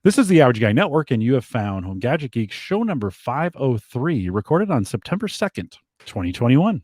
This is the Average Guy Network, and you have found Home Gadget Geeks show number 503, recorded on September 2nd, 2021.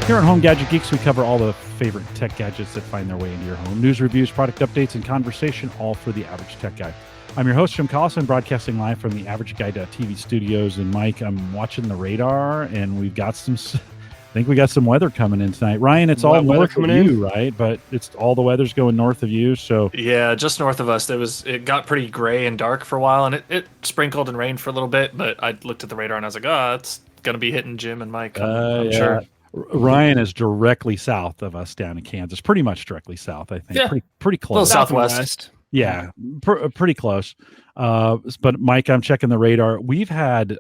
Here on Home Gadget Geeks, we cover all the favorite tech gadgets that find their way into your home. News, reviews, product updates, and conversation, all for the average tech guy. I'm your host, Jim Collison, broadcasting live from the AverageGuy.tv studios. And Mike, I'm watching the radar, and we've got some, I think we got some weather coming in tonight. Ryan, it's all north of you, right? But it's all the weather's going north of you. So yeah, just north of us. It got pretty gray and dark for a while, and it sprinkled and rained for a little bit. But I looked at the radar and I was like, oh, it's going to be hitting Jim and Mike. I'm sure. Ryan is directly south of us down in Kansas, pretty much directly south, I think. Yeah. Pretty close. A little southwest. Yeah, pretty close. But Mike, I'm checking the radar. We've had,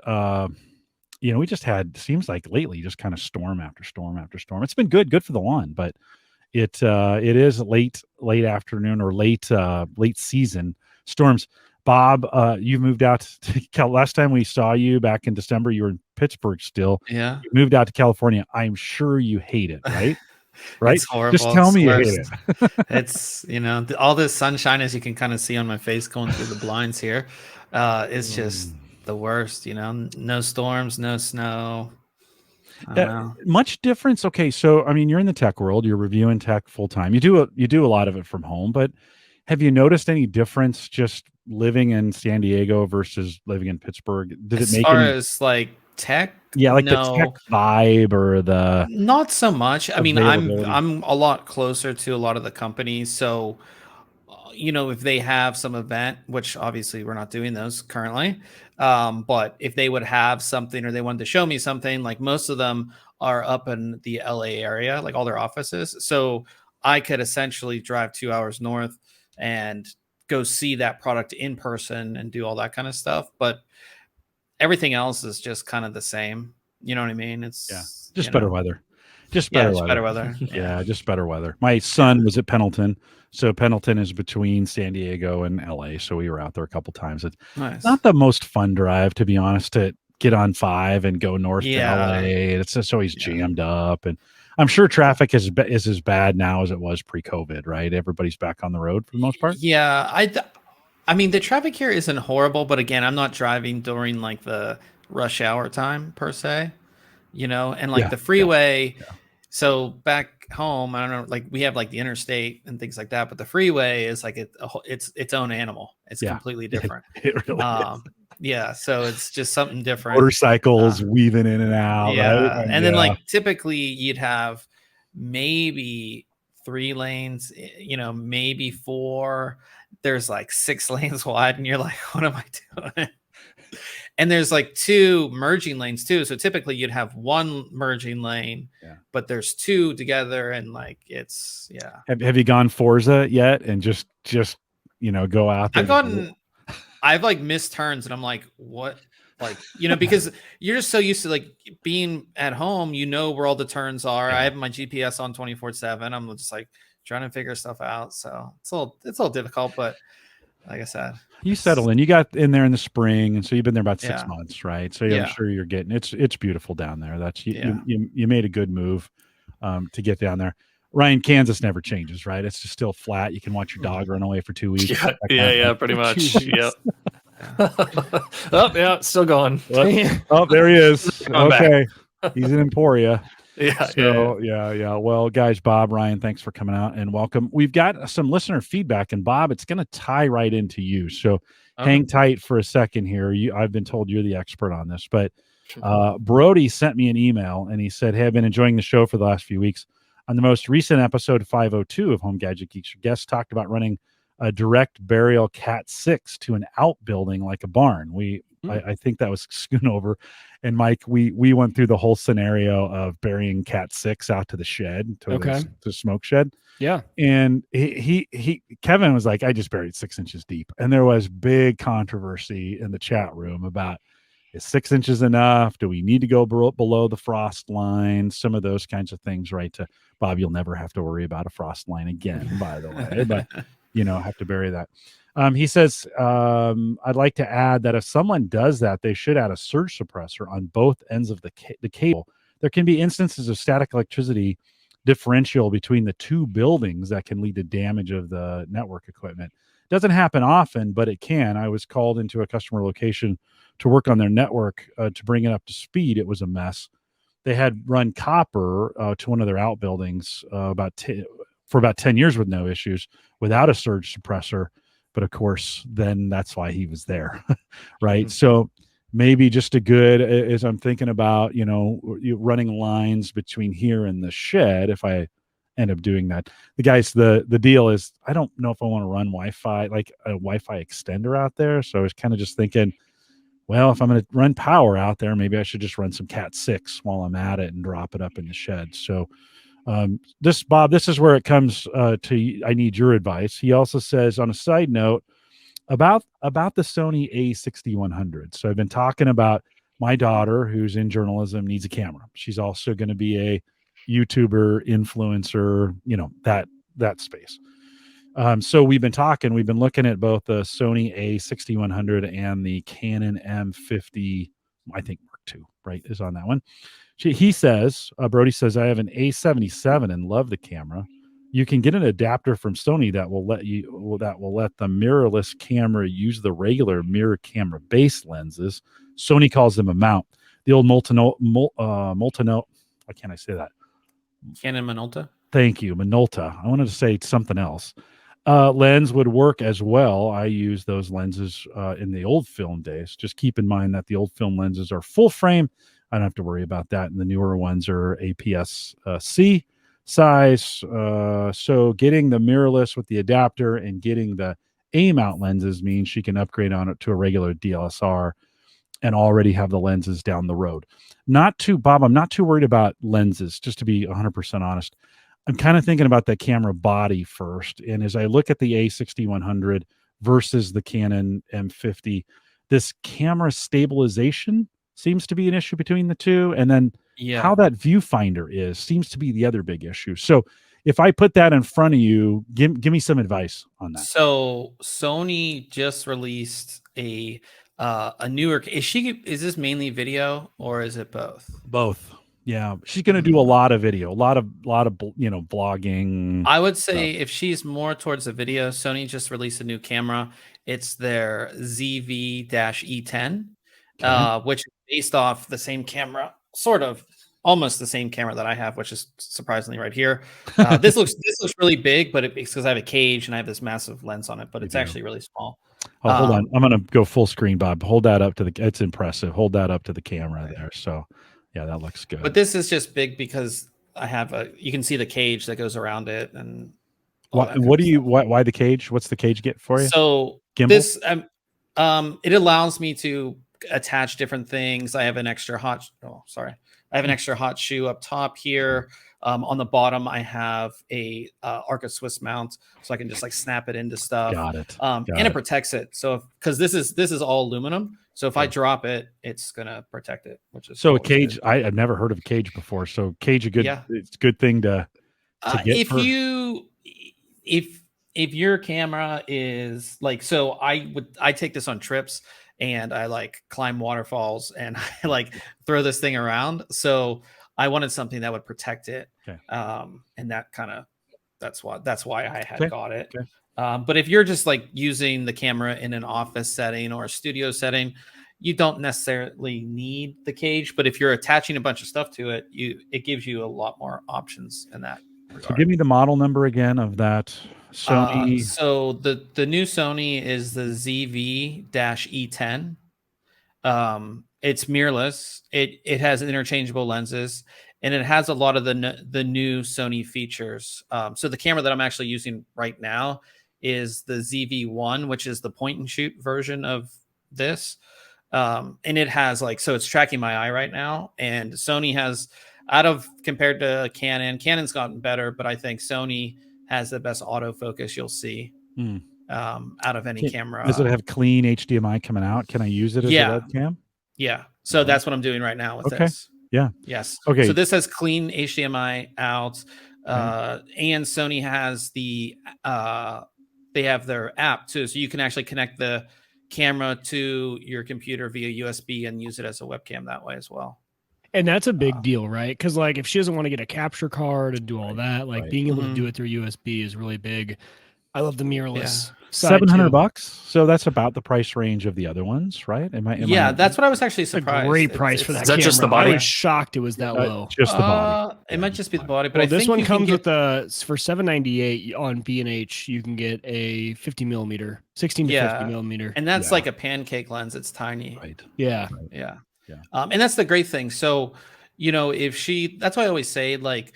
we just had, seems like lately, just kind of storm after storm after storm. It's been good for the lawn, but it is late afternoon or late season storms. Bob, you moved out to last time we saw you back in December, you were in Pittsburgh still. Yeah. You moved out to California. I'm sure you hate it, right? Right? It's horrible. Just tell me you hate it. It's, all this sunshine, as you can kind of see on my face going through the blinds here. It's just the worst, no storms, no snow. Much difference. Okay. So, I mean, you're in the tech world, you're reviewing tech full time. You do a lot of it from home, but have you noticed any difference just living in San Diego versus living in Pittsburgh? Did it make as far as like tech? Yeah, like the tech vibe or the not so much. I mean, I'm a lot closer to a lot of the companies, so if they have some event, which obviously we're not doing those currently, but if they would have something or they wanted to show me something, like most of them are up in the LA area, like all their offices, so I could essentially drive 2 hours north and go see that product in person and do all that kind of stuff. But everything else is just kind of the same. You know what I mean? It's just better weather. Just better weather. Yeah, just better weather. My son was at Pendleton. So Pendleton is between San Diego and LA. So we were out there a couple times. It's not the most fun drive, to be honest, to get on 5 and go north to LA. It's just always jammed up. And I'm sure traffic is as bad now as it was pre-COVID, right? Everybody's back on the road for the most part. Yeah, I mean, the traffic here isn't horrible, but again, I'm not driving during like the rush hour time per se, and like the freeway. Yeah. So back home, I don't know, like we have like the interstate and things like that, but the freeway is like it's its own animal. It's completely different. It really is. Yeah, so it's just something different. Motorcycles weaving in and out. Yeah, right? And then like typically you'd have maybe 3 lanes, maybe 4. There's like 6 lanes wide, and you're like, what am I doing? And there's like 2 merging lanes too. So typically you'd have 1 merging lane, but there's 2 together, and like it's Have you gone Forza yet? And just go out there. I've like missed turns, and I'm like, what? Like, because you're just so used to like being at home, where all the turns are. I have my GPS on 24/7. I'm just like trying to figure stuff out. So it's a little difficult, but like I said, you settle in. You got in there in the spring, and so you've been there about 6 months, right? So I'm sure you're getting it's beautiful down there. That's you made a good move to get down there. Ryan, Kansas never changes, right? It's just still flat. You can watch your dog run away for 2 weeks. Yeah, pretty much. Yep. It's still going. Oh, there he is. Okay, he's in Emporia. Yeah. Well, guys, Bob, Ryan, thanks for coming out and welcome. We've got some listener feedback, and Bob, it's going to tie right into you. So hang tight for a second here. I've been told you're the expert on this, but Brody sent me an email, and he said, "Hey, I've been enjoying the show for the last few weeks. On the most recent episode 502 of Home Gadget Geeks, your guest talked about running a direct burial Cat 6 to an outbuilding like a barn. I think that was Schoonover. And Mike, we went through the whole scenario of burying Cat 6 out to the shed, to the smoke shed. Yeah. And Kevin was like, I just buried 6 inches deep. And there was big controversy in the chat room about, is 6 inches enough? Do we need to go below the frost line? Some of those kinds of things, right? Bob, you'll never have to worry about a frost line again, by the way, but have to bury that. He says, I'd like to add that if someone does that, they should add a surge suppressor on both ends of the cable. There can be instances of static electricity differential between the two buildings that can lead to damage of the network equipment. Doesn't happen often, but it can. I was called into a customer location to work on their network to bring it up to speed. It was a mess. They had run copper to one of their outbuildings for about 10 years with no issues without a surge suppressor. But of course, then that's why he was there, right? Mm-hmm. So maybe just a good, as I'm thinking about, running lines between here and the shed, if I end up doing that. The deal is, I don't know if I want to run Wi-Fi, like a Wi-Fi extender out there. So I was kind of just thinking, well, if I'm going to run power out there, maybe I should just run some Cat 6 while I'm at it and drop it up in the shed. So Bob, this is where it comes to, I need your advice. He also says, on a side note, about the Sony A6100. So I've been talking about my daughter, who's in journalism, needs a camera. She's also going to be a YouTuber, influencer, that space. So we've been looking at both the Sony A6100 and the Canon M50, I think Mark II, right, is on that one. He says, Brody says, I have an A77 and love the camera. You can get an adapter from Sony that will let the mirrorless camera use the regular mirror camera base lenses. Sony calls them a mount. The old Multino, why can't I say that? Canon Minolta. Thank you, Minolta. I wanted to say something else. Lens would work as well. I use those lenses in the old film days. Just keep in mind that the old film lenses are full frame. I don't have to worry about that. And the newer ones are APS-C size. So getting the mirrorless with the adapter and getting the A-mount lenses means she can upgrade on it to a regular DSLR and already have the lenses down the road. Bob, I'm not too worried about lenses, just to be 100% honest. I'm kind of thinking about the camera body first. And as I look at the A6100 versus the Canon M50, this camera stabilization seems to be an issue between the two. And then how that viewfinder seems to be the other big issue. So if I put that in front of you, give me some advice on that. So Sony just released a newer, is this mainly video or is it both? Both. Yeah. She's going to do a lot of video, a lot of, blogging. I would say if she's more towards the video, Sony just released a new camera. It's their ZV-E10. Okay. Which is based off the same camera, almost the same camera that I have, which is surprisingly right here. This looks really big, but it's because I have a cage and I have this massive lens on it, but it's actually really small. Oh, hold on. I'm going to go full screen, Bob. Hold that up it's impressive. Hold that up to the camera there. So yeah, that looks good. But this is just big because I have you can see the cage that goes around it. And why the cage? What's the cage get for you? So gimbal? This, it allows me to attach different things. I have an extra hot shoe up top here. On the bottom, I have a Arca Swiss mount, so I can just snap it into stuff. Got it. And it protects it. So because this is all aluminum, so if I drop it, it's gonna protect it. Which is so a cage. I've never heard of a cage before. So cage it's a good thing to get. If your camera is I take this on trips. And I climb waterfalls and I throw this thing around. So I wanted something that would protect it. Okay. And that's why I had got it. Okay. But if you're just using the camera in an office setting or a studio setting, you don't necessarily need the cage. But if you're attaching a bunch of stuff to it, it gives you a lot more options in that regard. So give me the model number again of that Sony. So the new Sony is the ZV-E10. It's mirrorless. It has interchangeable lenses, and it has a lot of the new Sony features. So the camera that I'm actually using right now is the ZV-1, which is the point and shoot version of this. And it has so it's tracking my eye right now. And Sony has, compared to Canon's gotten better, but I think Sony has the best autofocus you'll see out of any camera. Does it have clean HDMI coming out? Can I use it as a webcam? Yeah. So that's what I'm doing right now with this. Yeah. Yes. Okay. So this has clean HDMI out. And Sony has the they have their app too, so you can actually connect the camera to your computer via USB and use it as a webcam that way as well. And that's a big deal, right? Because like if she doesn't want to get a capture card and do all that, like being able to do it through USB is really big. I love the mirrorless. $700. So that's about the price range of the other ones, right? That's what I was actually surprised. A great price for that. Is that camera. just the body? I was shocked it was that low. Just the body. It might just be the body, but this one comes with for $798 on B&H. You can get a 50 millimeter, 16 to 50 millimeter, and that's like a pancake lens. It's tiny. Right. Yeah. Right. Yeah. Yeah. And that's the great thing. So, that's why I always say, like,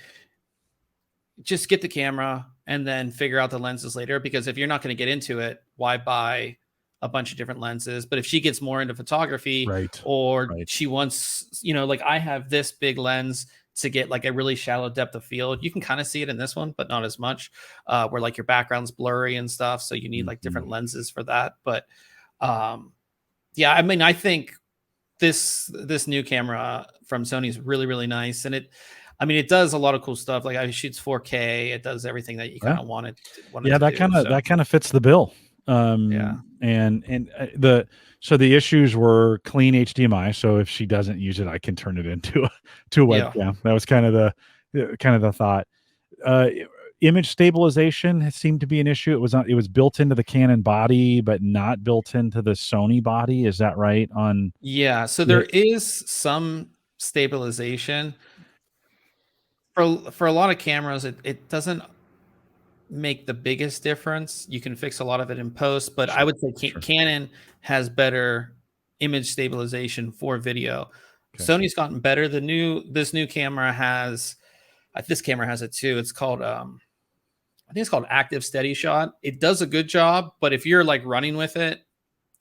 just get the camera and then figure out the lenses later, because if you're not going to get into it, why buy a bunch of different lenses? But if she gets more into photography, she wants, like I have this big lens to get like a really shallow depth of field. You can kind of see it in this one, but not as much, where like your background's blurry and stuff. So you need like different lenses for that. But I think this new camera from Sony is really, really nice. And it does a lot of cool stuff. Like it shoots 4K. It does everything that you kind of wanted. That kind of fits the bill. So the issues were clean HDMI. So if she doesn't use it, I can turn it into a webcam. That was kind of the thought. Image stabilization seemed to be an issue. It was built into the Canon body, but not built into the Sony body. Is that right? So there is some stabilization. For a lot of cameras, it doesn't make the biggest difference. You can fix a lot of it in post, but I would say Canon has better image stabilization for video. Okay. Sony's gotten better. This new camera has, this camera has it too. It's called I think it's called Active Steady Shot. It does a good job, but if you're like running with it,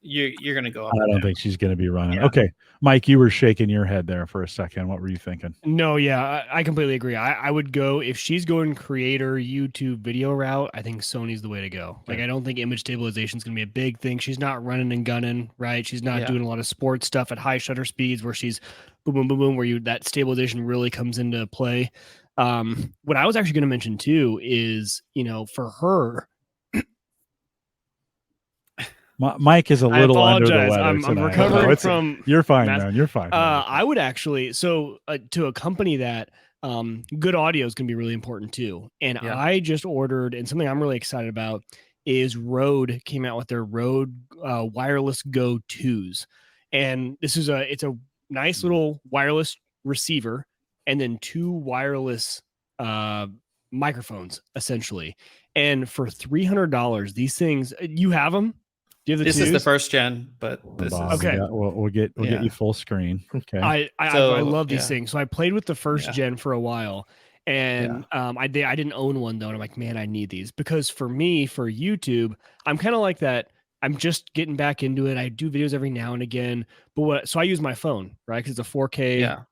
you're going to go up. I don't think she's going to be running. Yeah. Okay. Mike, you were shaking your head there for a second. What were you thinking? No, I completely agree. I would go, if she's going creator YouTube video route, I think Sony's the way to go. Okay. Like, I don't think image stabilization is going to be a big thing. She's not running and gunning, right? She's not doing a lot of sports stuff at high shutter speeds where she's boom, boom, boom, boom, where that stabilization really comes into play. What I was actually going to mention too is, for her, Mike is a little under the weather. I'm recovering from. You're fine, man. You're fine. I would actually, to accompany that, good audio is going to be really important too. And I just ordered, and something I'm really excited about is Rode came out with their Rode Wireless Go 2s, and it's a nice little wireless receiver, and then 2 wireless microphones essentially. And for $300, these things, you have them. This is the first gen, but this is okay. Yeah, we'll get you full screen. Okay. I love these things. So I played with the first gen for a while, and I didn't own one though, and I'm like, man, I need these, because for me, for YouTube, I'm kind of like that. I'm just getting back into it. I do videos every now and again, so I use my phone, right? Because it's a 4K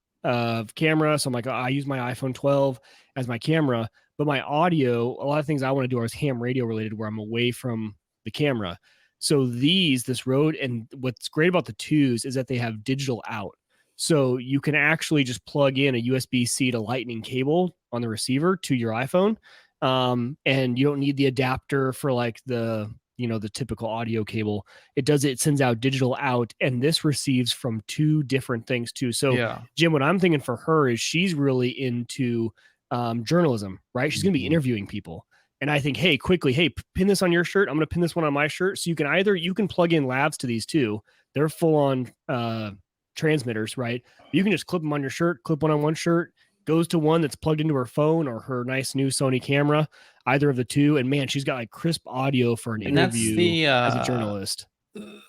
camera. So I'm like, I use my iPhone 12 as my camera, but my audio, a lot of things I want to do are ham radio related, where I'm away from the camera. So this Rode, and what's great about the 2s is that they have digital out. So you can actually just plug in a USB-C to Lightning cable on the receiver to your iPhone. And you don't need the adapter for like the typical audio cable. It sends out digital out, and this receives from 2 different things too. So Jim, what I'm thinking for her is she's really into journalism, right? She's going to be interviewing people. And I think, hey, pin this on your shirt. I'm going to pin this one on my shirt. So you can plug in lavs to these too. They're full on transmitters, right? You can just clip them on your shirt, clip one on one shirt, goes to one that's plugged into her phone or her nice new Sony camera, either of the 2. And man, she's got like crisp audio for an interview as a journalist.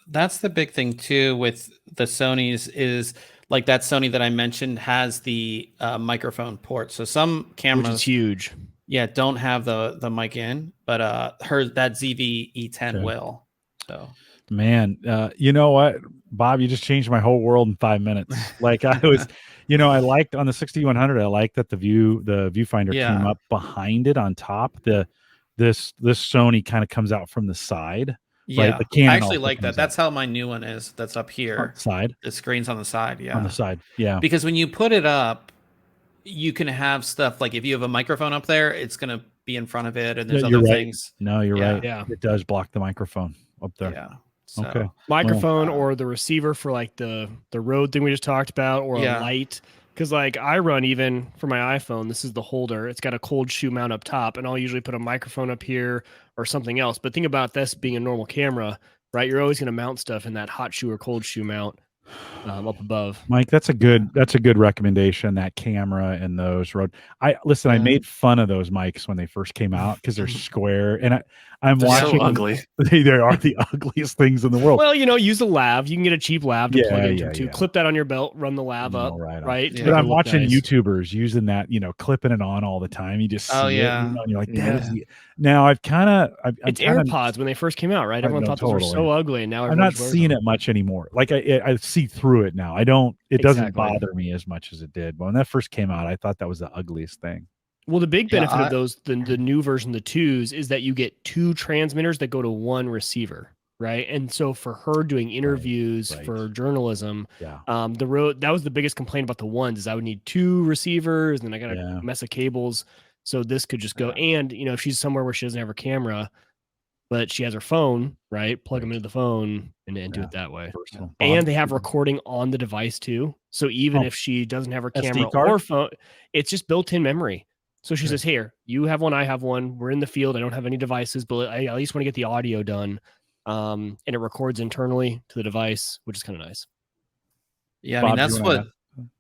That's the big thing too with the Sonys, is like that Sony that I mentioned has the microphone port. So some cameras, which is huge. Yeah, don't have the mic in, but that ZV-E10 will. So, man, you know what, Bob, you just changed my whole world in 5 minutes. Like I was, I liked on the 6100, I liked that the viewfinder came up behind it on top. This Sony kind of comes out from the side. Yeah, right? The Canon I actually like that. That's how my new one is. That's up here. Side. The screen's on the side. Yeah, on the side. Yeah, because when you put it up, you can have stuff like if you have a microphone up there, it's going to be in front of it, and there's you're other right. things. No, you're right. Yeah. It does block the microphone up there. Yeah. So, okay. Microphone or the receiver for like the Rode thing we just talked about, or a light. Because like I run even for my iPhone, this is the holder. It's got a cold shoe mount up top, and I'll usually put a microphone up here or something else. But think about this being a normal camera, right? You're always going to mount stuff in that hot shoe or cold shoe mount up above. Mike, that's a good recommendation. That camera and those Rode. I made fun of those mics when they first came out because they're square, and I'm watching. So ugly. They are the ugliest things in the world. Well, use a lav. You can get a cheap lav to plug into too. Yeah. Clip that on your belt, run the lav up, right? Yeah. But I'm watching YouTubers using that, clipping it on all the time. You just see it, and you're like, now It's AirPods when they first came out, right? Everyone thought those were so ugly, and now I'm not seeing it much anymore. Like I see through it now. It doesn't bother me as much as it did. But when that first came out, I thought that was the ugliest thing. Well, the big benefit of those, the new version, the 2s, is that you get 2 transmitters that go to 1 receiver, right? And so for her doing interviews for journalism, the Rode, that was the biggest complaint about the 1s is I would need 2 receivers, and then I got a mess of cables. So this could just go. And, if she's somewhere where she doesn't have her camera, but she has her phone, right? Plug them into the phone and do it that way. And they have recording on the device too. So even if she doesn't have her camera or phone, it's just built-in memory. So she says, here, you have one, I have one. We're in the field. I don't have any devices, but I at least want to get the audio done. And it records internally to the device, which is kind of nice. Yeah, I mean,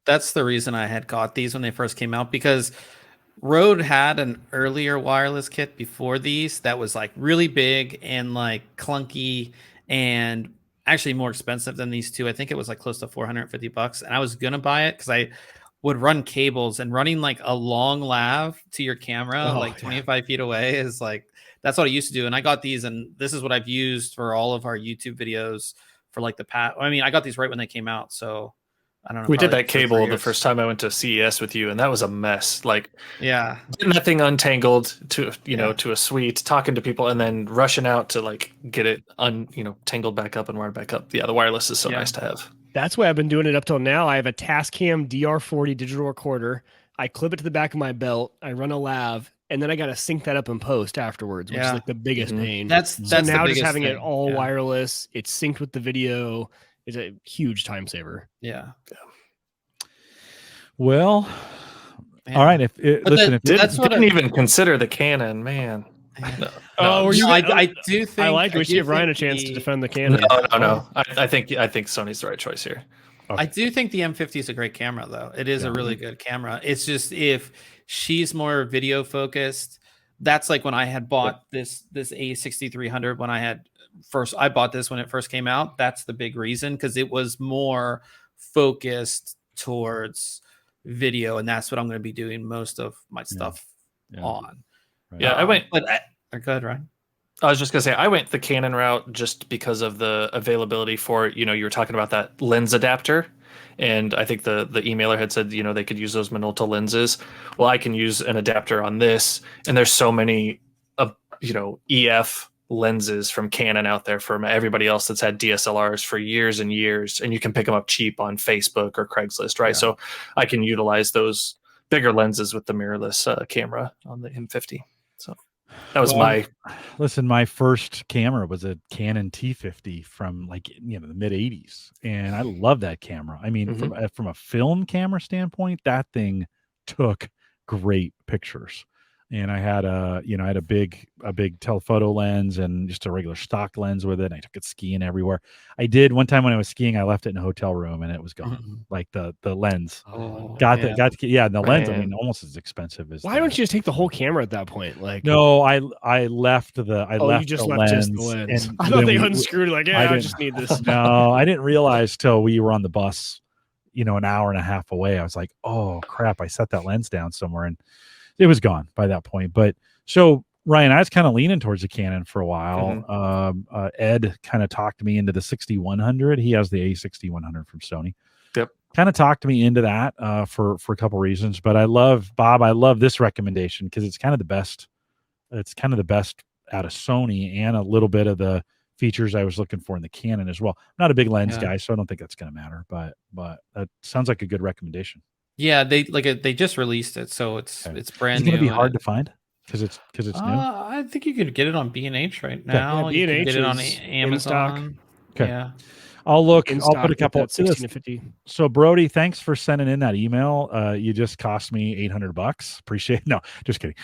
that's the reason I had got these when they first came out, because Rode had an earlier wireless kit before these that was like really big and like clunky and actually more expensive than these two. I think it was like close to $450, and I was gonna buy it because I would run cables, and running like a long lav to your camera 25 feet away is like, that's what I used to do. And I got these, and this is what I've used for all of our YouTube videos for like the past. I mean, I got these right when they came out, so I don't know. We did that cable the first time I went to CES with you, and that was a mess. Like, getting that thing untangled to to a suite, talking to people, and then rushing out to like get it tangled back up and wired back up. Yeah, the wireless is so nice to have. That's why I've been doing it up till now. I have a Tascam DR40 digital recorder. I clip it to the back of my belt. I run a lav, and then I got to sync that up in post afterwards, which is like the biggest pain. That's now just having it all wireless. It's synced with the video. Is a huge time saver. Yeah. Well, all right. If didn't even consider the Canon, man. I do think I like it. We should give Ryan a chance to defend the Canon. No. I think Sony's the right choice here. Okay. I do think the M50 is a great camera, though. It is a really good camera. It's just if she's more video focused, that's like when I had bought this A6300 when I bought this when it first came out. That's the big reason, because it was more focused towards video, and that's what I'm going to be doing most of my stuff on. Right. Yeah, I went. Go ahead, Ryan. I was just gonna say I went the Canon route just because of the availability for you were talking about that lens adapter, and I think the emailer had said they could use those Minolta lenses. Well, I can use an adapter on this, and there's so many EF lenses from Canon out there from everybody else that's had DSLRs for years and years, and you can pick them up cheap on Facebook or Craigslist, right? So I can utilize those bigger lenses with the mirrorless camera on the M50. So that was my first camera was a Canon T50 from like the mid 80s, and I love that camera. I mean, from a film camera standpoint, that thing took great pictures. And I had a big telephoto lens and just a regular stock lens with it. And I took it skiing everywhere. I did one time when I was skiing, I left it in a hotel room and it was gone. Like the lens the lens. I mean, almost as expensive as. Why don't you just take the whole camera at that point? Like, no, I left the lens. Just the lens. And I thought they unscrewed it. Like, I just need this. No, I didn't realize till we were on the bus, an hour and a half away. I was like, oh crap, I set that lens down somewhere and it was gone by that point. But so Ryan, I was kind of leaning towards the Canon for a while. Ed kind of talked me into the 6100. He has the A6100 from Sony. Yep. Kind of talked me into that for a couple reasons. But I love this recommendation because it's kind of the best. It's kind of the best out of Sony and a little bit of the features I was looking for in the Canon as well. I'm not a big lens guy, so I don't think that's going to matter. But that sounds like a good recommendation. Yeah, they just released it, so it's brand new. It's going to be hard to find. because it's new? I think you could get it on B&H right now. Yeah, you can B&H get it on is Amazon. Okay. Yeah. I'll look. In I'll put a stock couple. with that 16 to 50. So Brody, thanks for sending in that email. You just cost me $800. Appreciate. No, just kidding.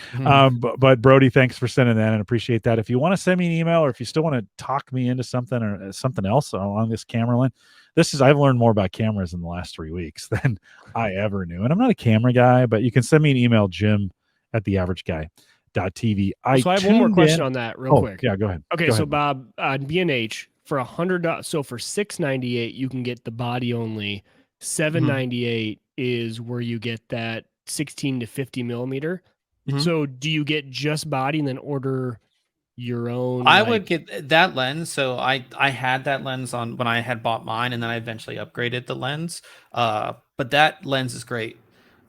But Brody, thanks for sending that and appreciate that. If you want to send me an email, or if you still want to talk me into something or something else along this camera line, I've learned more about cameras in the last 3 weeks than I ever knew. And I'm not a camera guy, but you can send me an email, Jim@theaverageguy.tv. So I have one more question on that real quick. Yeah, go ahead. Okay, Go so ahead. Bob, on B&H for $100, so for $698 you can get the body only. $798 is where you get that 16 to 50 millimeter. So do you get just body and then order your own? I would get that lens. So I had that lens on when I had bought mine, and then I eventually upgraded the lens. But that lens is great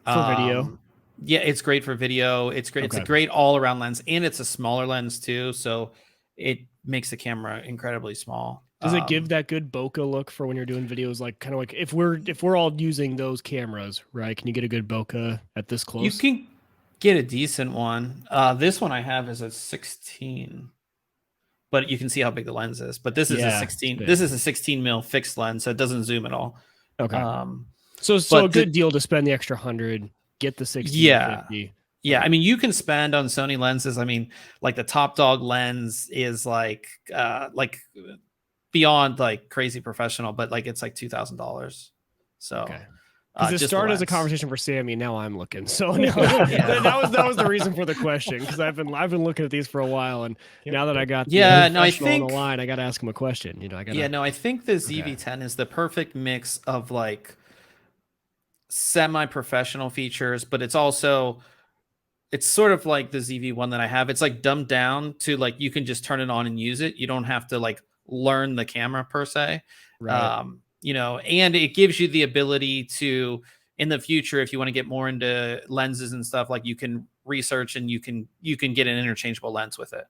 for video. Yeah, it's great for video. It's great. Okay. It's a great all-around lens, and it's a smaller lens too. So it makes the camera incredibly small. Does it give that good bokeh look for when you're doing videos? Like kind of like if we're all using those cameras, right? Can you get a good bokeh at this close? You can get a decent one. This one I have is a 16, but you can see how big the lens is. But this is a 16. This is a 16 mil fixed lens, so it doesn't zoom at all. Okay. So a good deal to spend the extra 100. Get the 60. Yeah. 50. Yeah, I mean, you can spend on Sony lenses. I mean, like the top dog lens is like beyond like crazy professional, but like it's like $2,000. So because it started as a conversation for Sammy, now I'm looking. So now, that was the reason for the question, because I've been looking at these for a while, and now that I got I think on the line, I got to ask him a question. You know, I think the ZV-10 is the perfect mix of like semi-professional features, but it's also sort of like the ZV-1 that I have. It's like dumbed down to like you can just turn it on and use it. You don't have to like learn the camera per se. Right. You know, and it gives you the ability to, in the future, if you want to get more into lenses and stuff, like you can research and you can get an interchangeable lens with it.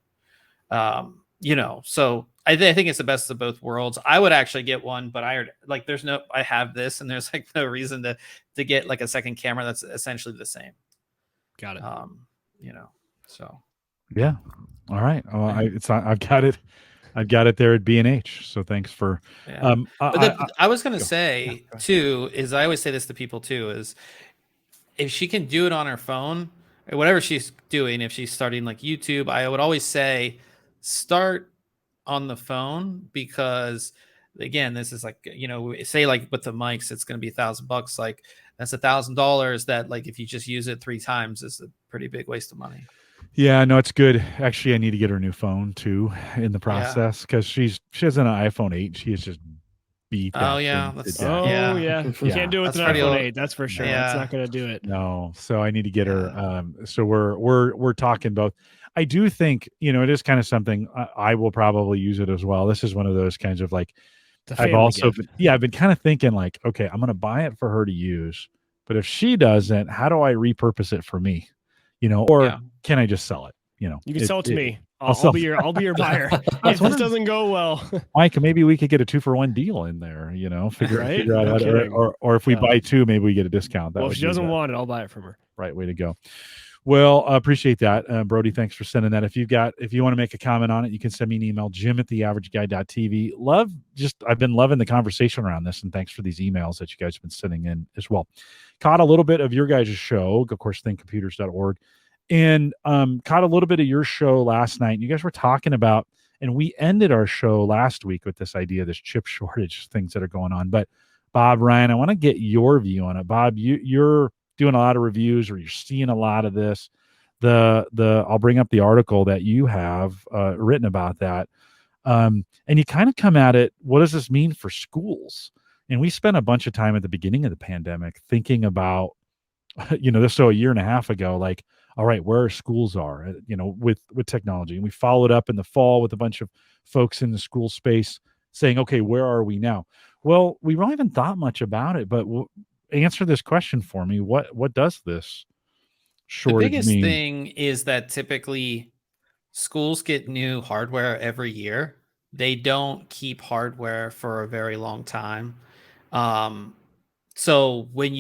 You know, so I think it's the best of both worlds. I would actually get one, but I have this, and there's like no reason to get like a second camera that's essentially the same. Got it. You know, so yeah. All right. Well, I've got it. I've got it there at B&H. So thanks for. Yeah. I was going to say too, is I always say this to people too, is if she can do it on her phone or whatever she's doing, if she's starting like YouTube, I would always say start on the phone, because again, this is like, you know, say like with the mics, it's going to be $1,000. Like that's $1,000 that like, if you just use it 3 times is a pretty big waste of money. Yeah, no, it's good. Actually, I need to get her a new phone too in the process, because she has an iPhone 8. She is just beat. Oh yeah. You can't do it with an iPhone 8. That's for sure. Yeah. That's not going to do it. No. So I need to get her. So we're talking both. I do think, you know, it is kind of something I will probably use it as well. This is one of those kinds of like, I've been kind of thinking like, okay, I'm going to buy it for her to use, but if she doesn't, how do I repurpose it for me? You know, or can I just sell it? You know, you can sell it to me. I'll be your buyer. If this doesn't go well, Mike, maybe we could get a 2-for-1 deal in there. You know, figure out, or if we buy 2, maybe we get a discount. Well, if she doesn't want it, I'll buy it from her. Right, way to go. Well, appreciate that, Brody. Thanks for sending that. If you want to make a comment on it, you can send me an email, Jim@theaverageguy.tv. I've been loving the conversation around this, and thanks for these emails that you guys have been sending in as well. Caught a little bit of your guys' show, of course, thinkcomputers.org, and caught a little bit of your show last night. You guys were talking about, and we ended our show last week with this idea, this chip shortage, things that are going on. But Bob, Ryan, I want to get your view on it. Bob, you're doing a lot of reviews, or you're seeing a lot of this. I'll bring up the article that you have written about that. And you kind of come at it, what does this mean for schools? And we spent a bunch of time at the beginning of the pandemic thinking about, you know, this, so a year and a half ago, like, all right, where our schools are, you know, with technology. And we followed up in the fall with a bunch of folks in the school space saying, okay, where are we now? Well, we really haven't thought much about it, but answer this question for me. What does this shortage mean? The biggest thing is that typically schools get new hardware every year. They don't keep hardware for a very long time. So when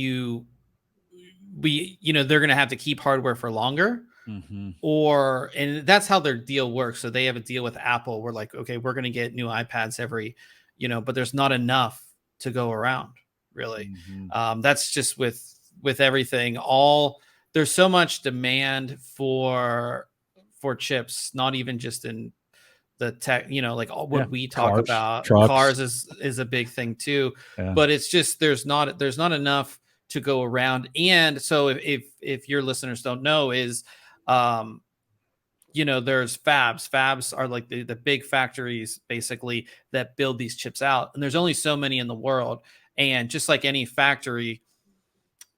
they're going to have to keep hardware for longer. and that's how their deal works. So they have a deal with Apple. We're like, okay, we're going to get new iPads every, but there's not enough to go around, really. That's just with everything. There's so much demand for chips, not even just in the tech, like what we talk about. Cars is a big thing too, but it's just there's not enough to go around. And so if your listeners don't know, is there's fabs are like the big factories basically that build these chips out, and there's only so many in the world. And just like any factory,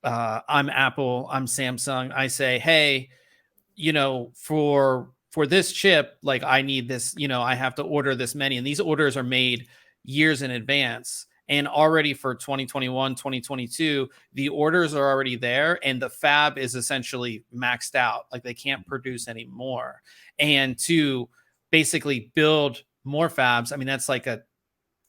I'm Apple, I'm Samsung, I say, hey, for this chip, like I need this, I have to order this many, and these orders are made years in advance. And already for 2021, 2022, the orders are already there, and the fab is essentially maxed out. Like they can't produce anymore. And to basically build more fabs, I mean, that's like a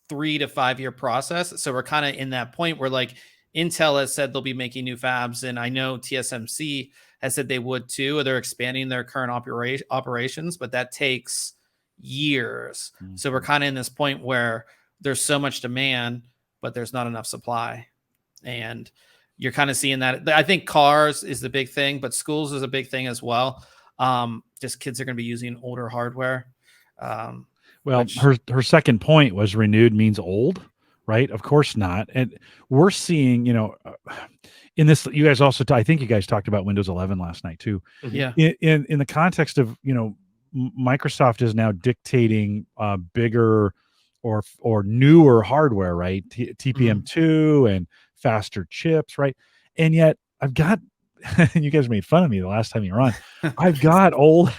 3 to 5 year process. So we're kind of in that point where like Intel has said they'll be making new fabs, and I know TSMC has said they would too, or they're expanding their current operations, but that takes years. So we're kind of in this point where there's so much demand, but there's not enough supply. And you're kind of seeing that. I think cars is the big thing, but schools is a big thing as well. Just kids are going to be using older hardware. Her second point was renewed means old, right? Of course not. And we're seeing, in this, you guys also, I think you guys talked about Windows 11 last night too. Yeah. In the context of, Microsoft is now dictating bigger or newer hardware, right? TPM2 and faster chips, right? And yet I've got, you guys made fun of me the last time you were on. I've got old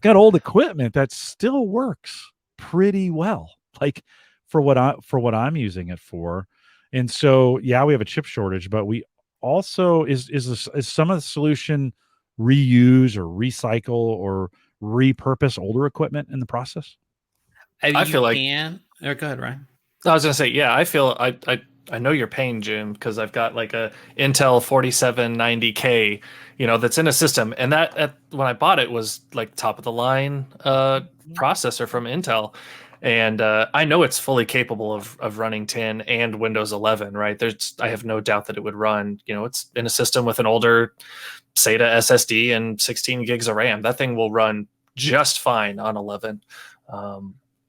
equipment that still works pretty well, like for what I'm using it for. And so, yeah, we have a chip shortage, but we also is some of the solution reuse or recycle or repurpose older equipment in the process? I feel like. Go ahead, Ryan. I was gonna say, yeah, I feel I know your pain, Jim, because I've got like a Intel 4790K, that's in a system, and that when I bought it was like top of the line processor from Intel, and I know it's fully capable of running 10 and Windows 11, right? I have no doubt that it would run. It's in a system with an older SATA SSD and 16 gigs of RAM. That thing will run just fine on 11.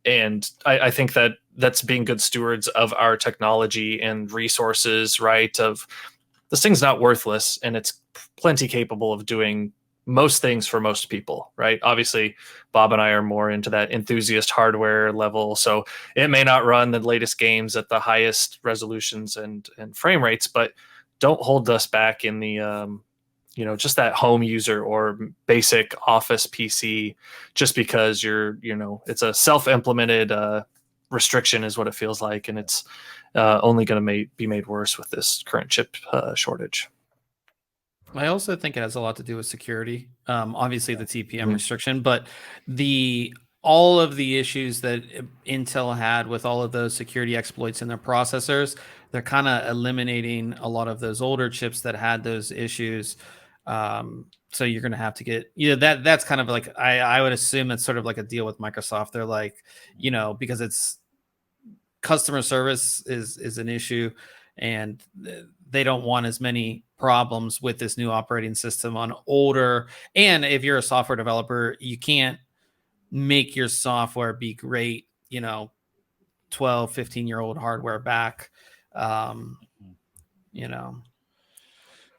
And I think that's being good stewards of our technology and resources, right? Of this thing's not worthless, and it's plenty capable of doing most things for most people, right? Obviously, Bob and I are more into that enthusiast hardware level, so it may not run the latest games at the highest resolutions and frame rates, but don't hold us back in the just that home user or basic office PC, just because it's a self-implemented restriction is what it feels like. And it's only going to be made worse with this current chip shortage. I also think it has a lot to do with security. Obviously the TPM restriction, but all of the issues that Intel had with all of those security exploits in their processors, they're kind of eliminating a lot of those older chips that had those issues. So you're going to have to get, that's kind of like, I would assume it's sort of like a deal with Microsoft. They're like, because it's customer service is an issue, and they don't want as many problems with this new operating system on older. And if you're a software developer, you can't make your software be great, 12, 15-year-old hardware back,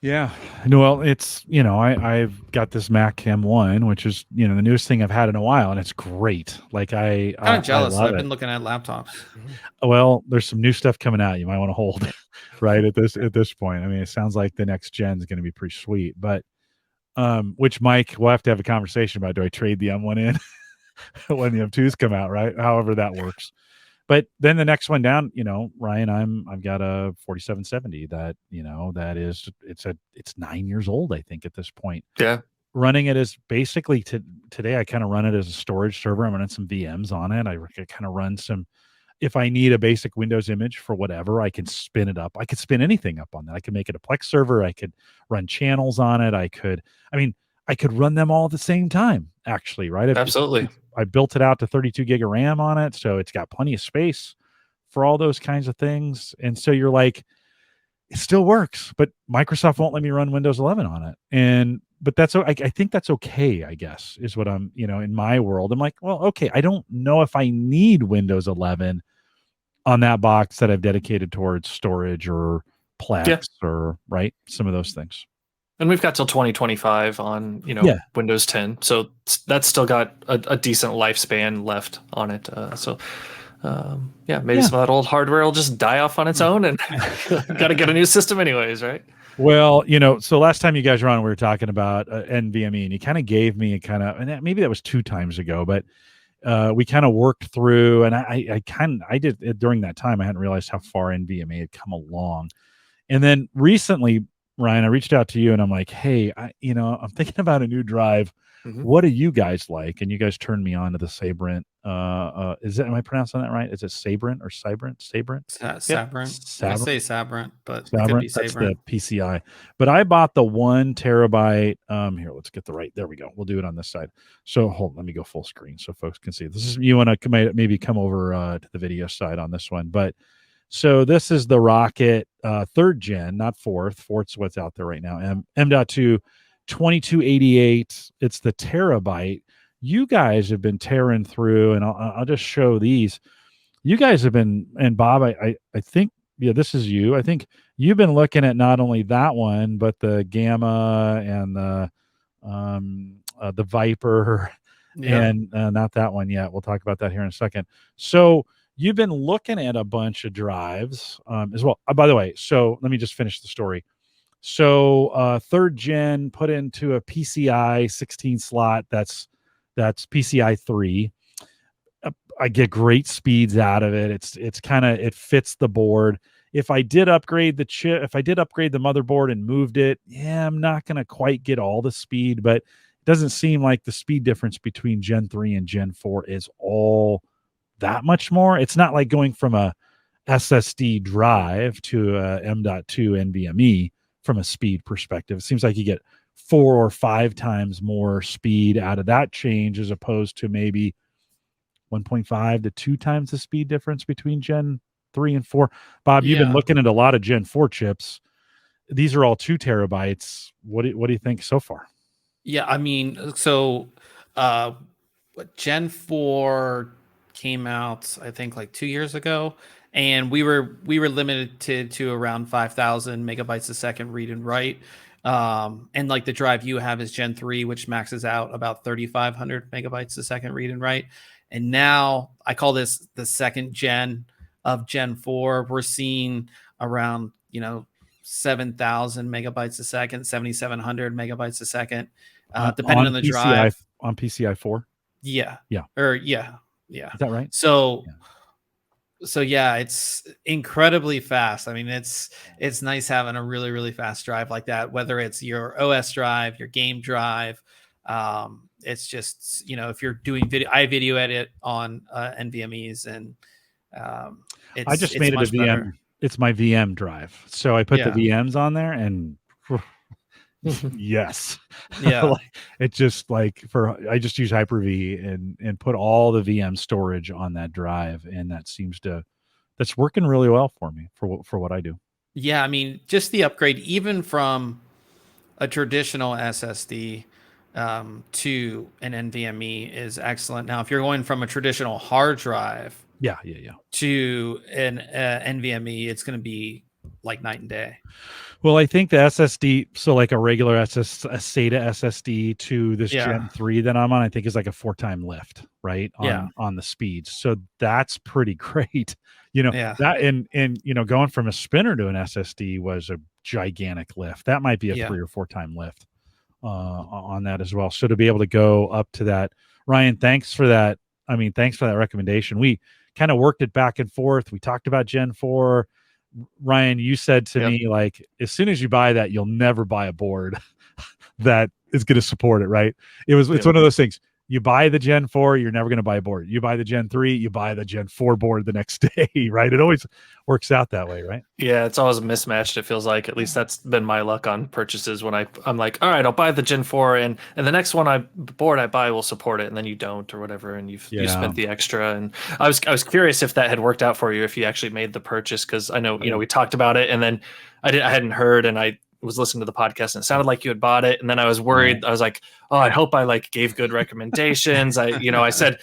Yeah, no, well, it's I've got this Mac M1, which is the newest thing I've had in a while, and it's great. Like I'm kind of jealous. I've been looking at laptops. Well, there's some new stuff coming out. You might want to hold right at this point. I mean, it sounds like the next gen is going to be pretty sweet. But which Mike, we'll have to have a conversation about. Do I trade the M1 in when the M2s come out? Right, however that works. But then the next one down, Ryan, I've got a 4770 that, it's 9 years old, I think, at this point. Yeah. Running it as basically today, I kind of run it as a storage server. I'm running some VMs on it. I kind of run some, if I need a basic Windows image for whatever, I can spin it up. I could spin anything up on that. I could make it a Plex server. I could run channels on it. I could run them all at the same time, actually, right? Absolutely. I built it out to 32 gig of RAM on it, so it's got plenty of space for all those kinds of things. And so you're like, it still works, but Microsoft won't let me run Windows 11 on it. But I think that's okay, I guess, is what I'm, in my world. I'm like, well, okay, I don't know if I need Windows 11 on that box that I've dedicated towards storage or Plex or some of those things. And we've got till 2025 on, Windows 10. So that's still got a decent lifespan left on it. Maybe some of that old hardware will just die off on its own and got to get a new system anyways, right? Well, so last time you guys were on, we were talking about NVMe, and you kind of gave me and maybe that was 2 times ago, but we kind of worked through, and I did it during that time. I hadn't realized how far NVMe had come along. And then recently, Ryan, I reached out to you and I'm like, hey, I'm thinking about a new drive. Mm-hmm. What do you guys like? And you guys turned me on to the Sabrent. Am I pronouncing that right? Is it Sabrent or Cybrent? Sabrent? Sabrent. I say Sabrent, but Sabrent? It could be Sabrent. That's the PCI. But I bought the 1 terabyte. Here, let's get there we go. We'll do it on this side. So let me go full screen so folks can see. This is, you want to maybe come over to the video side on this one. But so this is the Rocket 3rd gen, not 4th. 4th's what's out there right now. M.2 2288. It's the terabyte. You guys have been tearing through, and I'll just show these. You guys have been, and Bob, I think, this is you. I think you've been looking at not only that one, but the Gamma and the Viper, and not that one yet. We'll talk about that here in a second. So you've been looking at a bunch of drives as well. By the way, so let me just finish the story. So 3rd gen put into a PCI 16 slot. That's PCI 3. I get great speeds out of it. It fits the board. If I did upgrade the chip, if I did upgrade the motherboard and moved it, I'm not going to quite get all the speed, but it doesn't seem like the speed difference between Gen 3 and Gen 4 is all that much more. It's not like going from a SSD drive to a M.2 NVMe from a speed perspective. It seems like you get 4 or 5 times more speed out of that change as opposed to maybe 1.5 to 2 times the speed difference between Gen 3 and 4. Bob, you've been looking at a lot of Gen 4 chips. These are all 2 terabytes. What do you think so far? Yeah, I mean, so Gen 4 came out, I think, like 2 years ago, and we were limited to around 5,000 megabytes a second read and write. And like the drive you have is Gen 3, which maxes out about 3,500 megabytes a second read and write. And now I call this the 2nd gen of Gen 4. We're seeing around 7,000 megabytes a second, 7,700 megabytes a second, depending on the PCI, drive. On PCI 4? Yeah. Yeah. Is that right? So it's incredibly fast. I mean, it's nice having a really, really fast drive like that, whether it's your OS drive, your game drive. It's just, if you're doing I video edit on NVMe's, and I just made it a VM. Better. It's my VM drive. So I put the VMs on there, and yes. Yeah. It just I just use Hyper-V and put all the VM storage on that drive, and that's working really well for me for what I do. Yeah, I mean, just the upgrade even from a traditional SSD to an NVMe is excellent. Now, if you're going from a traditional hard drive to an NVMe, it's going to be like night and day. Well, I think the SSD, so like a regular a SATA SSD to this Gen 3 that I'm on, I think is like a 4-time lift, right? On the speeds. So that's pretty great. That and going from a spinner to an SSD was a gigantic lift. That might be a 3 or 4-time lift on that as well. So to be able to go up to that, Ryan, thanks for that. I mean, thanks for that recommendation. We kind of worked it back and forth. We talked about Gen 4. Ryan, you said to me, like, as soon as you buy that, you'll never buy a board that is going to support it, right? It's one of those things. You buy the Gen 4, you're never going to buy a board. You buy the Gen 3, you buy the Gen 4 board the next day, right? It always works out that way, right? Yeah, it's always mismatched. It feels like, at least that's been my luck on purchases when I'm like, all right, I'll buy the Gen 4 and the next one I buy will support it, and then you don't or whatever, and you spent the extra. And I was curious if that had worked out for you, if you actually made the purchase, because I know we talked about it, and then I hadn't heard, and I was listening to the podcast and it sounded like you had bought it, and then I was worried. I was like, oh, I hope I gave good recommendations. I said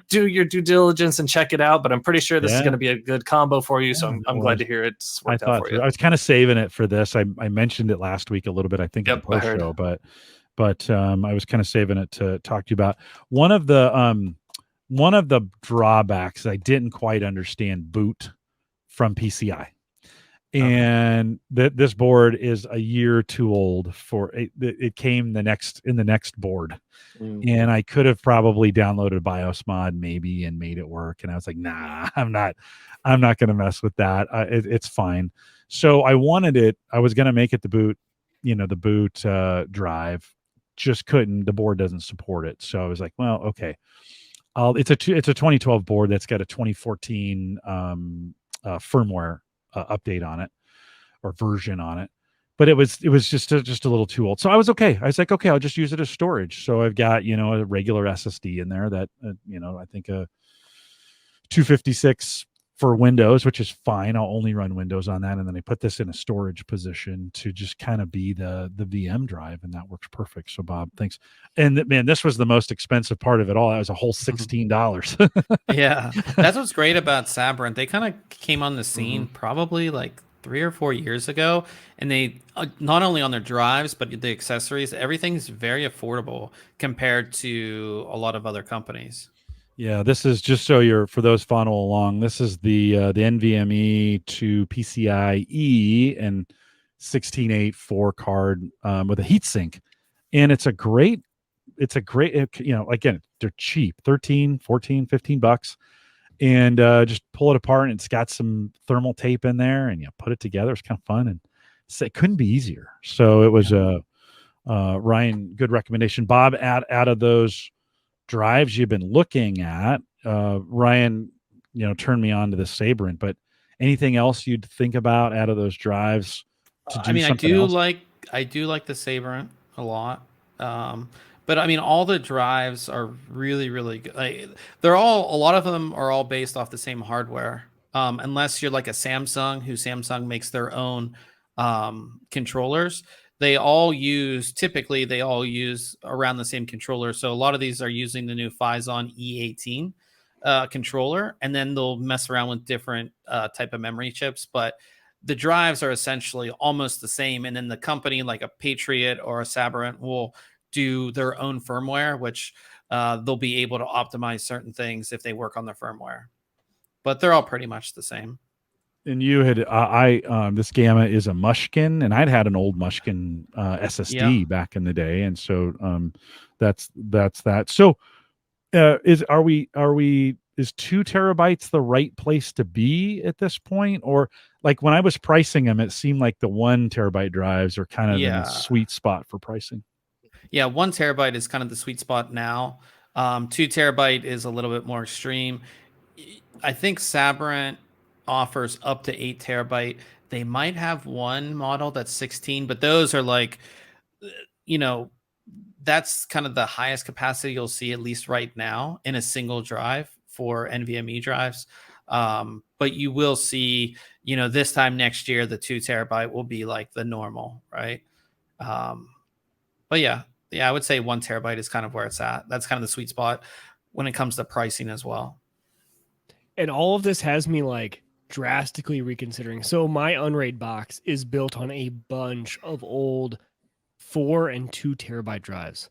do your due diligence and check it out, but I'm pretty sure this is going to be a good combo for you, so I'm glad to hear it's worked out for you. I was kind of saving it for this. I mentioned it last week a little bit, I think, in the post show, but I was kind of saving it to talk to you about one of the drawbacks I didn't quite understand: boot from PCI. And this board is a year too old for it. It came in the next board, and I could have probably downloaded BIOS mod maybe and made it work. And I was like, nah, I'm not going to mess with that. It's fine. So I wanted it. I was going to make it the boot, the boot drive. Just couldn't. The board doesn't support it. So I was like, well, okay. It's a 2012 board that's got a 2014 firmware update on it, or version on it, but it was just a little too old. So I was okay. I was like, okay, I'll just use it as storage. So I've got a regular SSD in there that I think a 256 for Windows, which is fine. I'll only run Windows on that, and then I put this in a storage position to just kind of be the VM drive, and that works perfect. So Bob, thanks. And man, this was the most expensive part of it all. That was a whole $16. Yeah, that's what's great about Sabrent. They kind of came on the scene probably 3 or 4 years ago, and they not only on their drives but the accessories, everything's very affordable compared to a lot of other companies. Yeah, this is just so for those follow along. This is the NVMe to PCIe and 16.8 4 card with a heatsink, and it's a great. Again, they're cheap, $13, $14, $15, and just pull it apart, and it's got some thermal tape in there, and you put it together. It's kind of fun, and it couldn't be easier. So it was Ryan, good recommendation. Bob, out of those drives you've been looking at, Ryan, turned me on to the Sabrent, but anything else you'd think about out of those drives to do something else? I do like the Sabrent a lot. But I mean, all the drives are really, really good. A lot of them are all based off the same hardware. Unless you're like a Samsung makes their own controllers. Typically they all use around the same controller. So a lot of these are using the new Phison E18 controller, and then they'll mess around with different type of memory chips. But the drives are essentially almost the same. And then the company like a Patriot or a Sabrent will do their own firmware, which they'll be able to optimize certain things if they work on the firmware. But they're all pretty much the same. And you had this Gamma is a Mushkin, and I'd had an old Mushkin SSD back in the day, and so that's that. So is 2 terabytes the right place to be at this point? Or like when I was pricing them, it seemed like the 1 terabyte drives are kind of in the sweet spot for pricing. Yeah, 1 terabyte is kind of the sweet spot now. 2 terabyte is a little bit more extreme. I think Sabrent offers up to 8 terabyte. They might have one model that's 16, but those are that's kind of the highest capacity you'll see, at least right now, in a single drive for NVMe drives. But you will see, this time next year, the 2 terabyte will be like the normal, right? But yeah, I would say 1 terabyte is kind of where it's at. That's kind of the sweet spot when it comes to pricing as well. And all of this has me drastically reconsidering. So my Unraid box is built on a bunch of old 4 and 2 terabyte drives,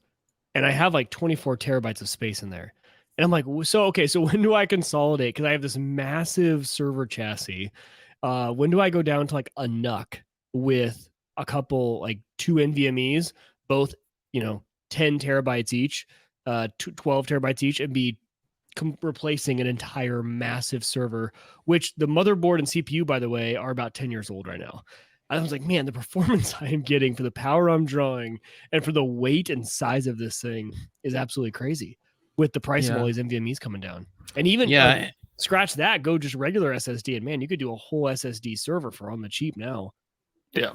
and I have 24 terabytes of space in there. And I'm like, so when do I consolidate? Because I have this massive server chassis. When do I go down to a NUC with a couple 2 NVMEs, both 10 terabytes each, 12 terabytes each, and be replacing an entire massive server, which the motherboard and CPU, by the way, are about 10 years old right now. I was like, man, the performance I am getting for the power I'm drawing and for the weight and size of this thing is absolutely crazy. with the price of all these NVMe's coming down. And even scratch that, go just regular SSD, and man, you could do a whole SSD server for on the cheap now. Yeah.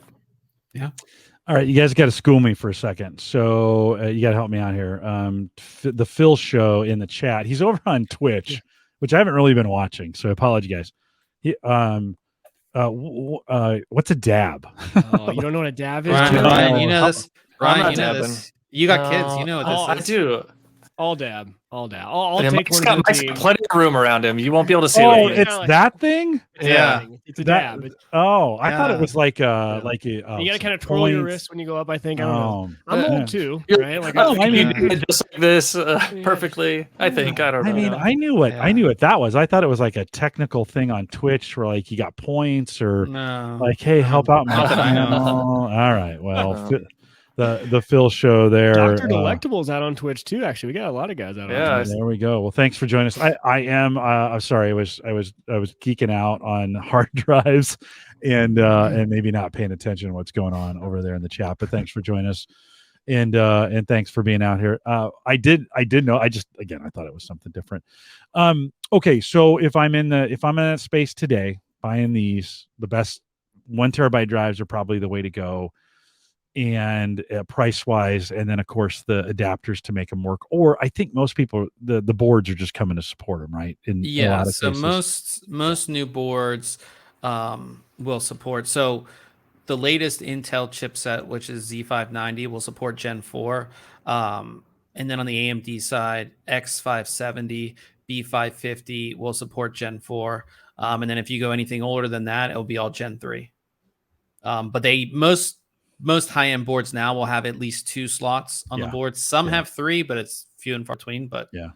All right, you guys got to school me for a second. So you got to help me out here. The Phil Show in the chat. He's over on Twitch, which I haven't really been watching. So I apologize, guys. What's a dab? Oh, you don't know what a dab is? Ryan, you know this. Ryan, you know this. You got kids. You know what this is. I do. I'll dab. I'll take one of the team. Plenty of room around him. You won't be able to see. Oh, it's that thing. Yeah, it's a dab. I thought it was like you got to kind of twirl your wrist when you go up. I think. I don't know. I'm old too, right? Like I mean, just like this perfectly. I think. I don't know. I mean, I knew what that was. I thought it was like a technical thing on Twitch where like you got points or like, hey, help out my channel. All right, well. The Phil Show there. Dr. Delectable's out on Twitch too. Actually, we got a lot of guys out on Twitch. There we go. Well, thanks for joining us. I am. I'm sorry. I was geeking out on hard drives and maybe not paying attention to what's going on over there in the chat. But thanks for joining us, and thanks for being out here. I did know. I thought it was something different. Okay, so if I'm in that space today, buying the best 1 terabyte drives are probably the way to go. And price wise, and then of course the adapters to make them work. Or I think most people, the boards are just coming to support them, right? In a lot of cases. most new boards will support. So the latest Intel chipset, which is Z590, will support Gen 4. And then on the AMD side, X570, B550 will support Gen 4. And then if you go anything older than that, it'll be all Gen 3. But most high-end boards now will have at least 2 slots on the board. Some have 3, but it's few and far between. But yeah.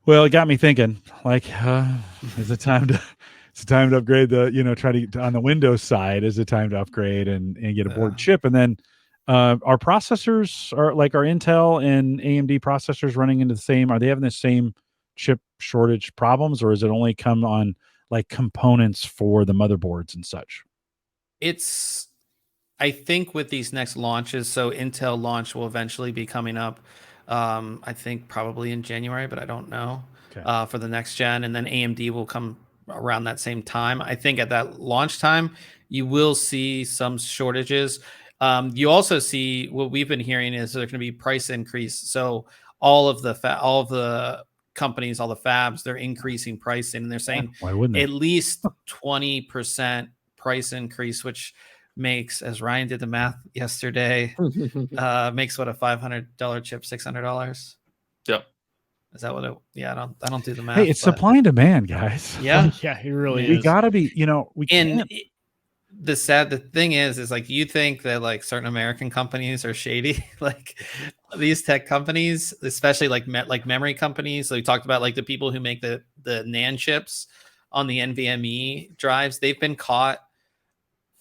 Well, it got me thinking. Like, is it time to upgrade the? Try to on the Windows side. Is it time to upgrade and get a board chip? And then our processors are like our Intel and AMD processors running into the same. Are they having the same chip shortage problems, or is it only come on like components for the motherboards and such? I think with these next launches, so Intel launch will eventually be coming up. I think probably in January, but I don't know for the next gen. And then AMD will come around that same time. I think at that launch time, you will see some shortages. You also see what we've been hearing is there's going to be price increase. So all of the companies, all the fabs, they're increasing pricing, and they're saying at least 20% price increase, which makes, as Ryan did the math yesterday, makes what, a $500 chip $600? Yep. Is that what it? Yeah, I don't do the math. Hey, it's supply and demand, guys. Yeah, yeah, it really is. We gotta be, we can't. The thing is like you think that like certain American companies are shady, like these tech companies, especially like memory companies. So we talked about like the people who make the NAND chips on the NVMe drives. They've been caught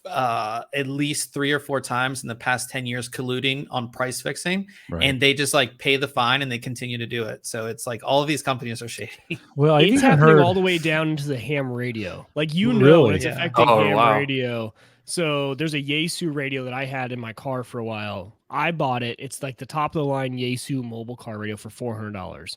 at least 3 or 4 times in the past 10 years colluding on price fixing, and they just like pay the fine and they continue to do it. So it's like all of these companies are shady. Well, it's happening all the way down into the ham radio. Like it's affecting ham radio. So there's a Yaesu radio that I had in my car for a while. I bought it. It's like the top of the line Yaesu mobile car radio for $400.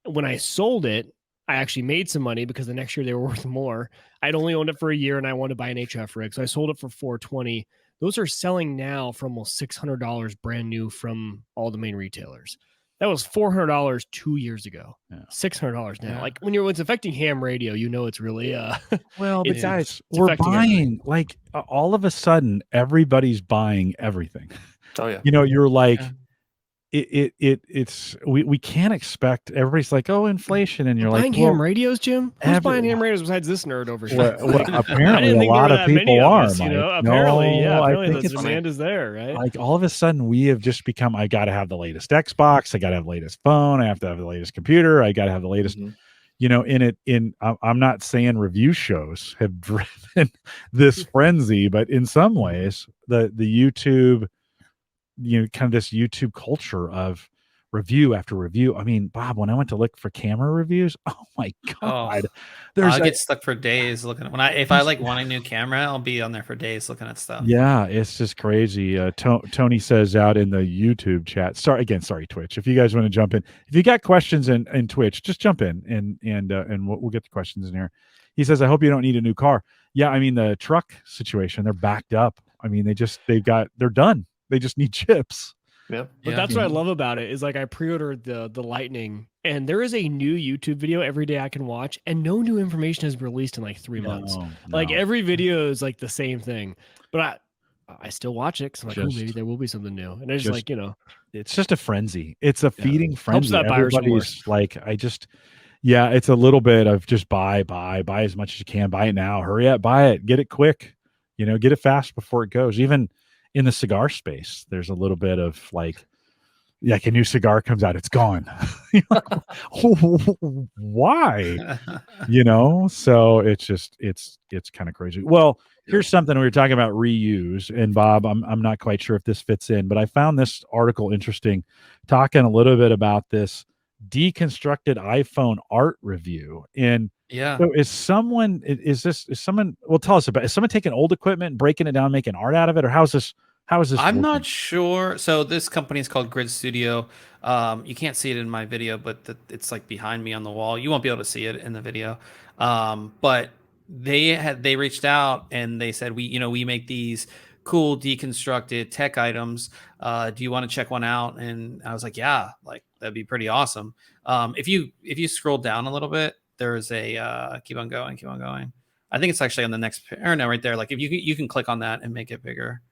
When I sold it, I actually made some money because the next year they were worth more. I'd only owned it for a year and I wanted to buy an HF rig. So I sold it for $420. Those are selling now for almost $600 brand new from all the main retailers. That was $400 2 years ago. $600 now. Like when it's affecting ham radio, it's really well, but guys, we're buying like all of a sudden everybody's buying everything. Oh yeah. You're like we can't expect. Everybody's like, oh, inflation, and you're like, buying ham radios, Jim. Who's buying ham radios besides this nerd over here? Well, apparently a lot of people are. Apparently, apparently the demand is there, right? Like all of a sudden, we have just become. I got to have the latest Xbox. I got to have the latest phone. I have to have the latest computer. I got to have the latest. I'm not saying review shows have driven this frenzy, but in some ways, the YouTube. Kind of this YouTube culture of review after review. I mean, Bob, when I went to look for camera reviews, oh my God, I get stuck for days looking at if I like want a new camera, I'll be on there for days looking at stuff. Yeah, it's just crazy. Tony says out in the YouTube chat. Sorry, Twitch. If you guys want to jump in, if you got questions in Twitch, just jump in and we'll get the questions in here. He says, I hope you don't need a new car. Yeah, I mean the truck situation, they're backed up. I mean, they're done. They just need chips. Yep. But that's what I love about it is like I pre-ordered the Lightning, and there is a new YouTube video every day I can watch, and no new information is released in like 3 months. No. Like every video is like the same thing, but I still watch it because I'm like, oh, maybe there will be something new. And it's like, it's just a frenzy. It's a feeding frenzy. Helps that Everybody's like, it's a little bit of just buy as much as you can. Buy it now. Hurry up, buy it. Get it quick. Get it fast before it goes. Even in the cigar space, there's a little bit of like a new cigar comes out, it's gone. Why? So it's kind of crazy. Well, here's something we were talking about reuse, and Bob, I'm not quite sure if this fits in, but I found this article interesting, talking a little bit about this deconstructed iPhone art review. And so is someone tell us about it. Is someone taking old equipment and breaking it down, making art out of it, or how is this I'm working? not sure. So this company is called Grid Studio. You can't see it in my video, but it's like behind me on the wall. You won't be able to see it in the video. But they reached out and they said, we make these cool deconstructed tech items. Do you want to check one out? And I was like, yeah, like that'd be pretty awesome. If you scroll down a little bit, there's a keep on going. I think it's actually on the next, or no, right there. Like if you can click on that and make it bigger.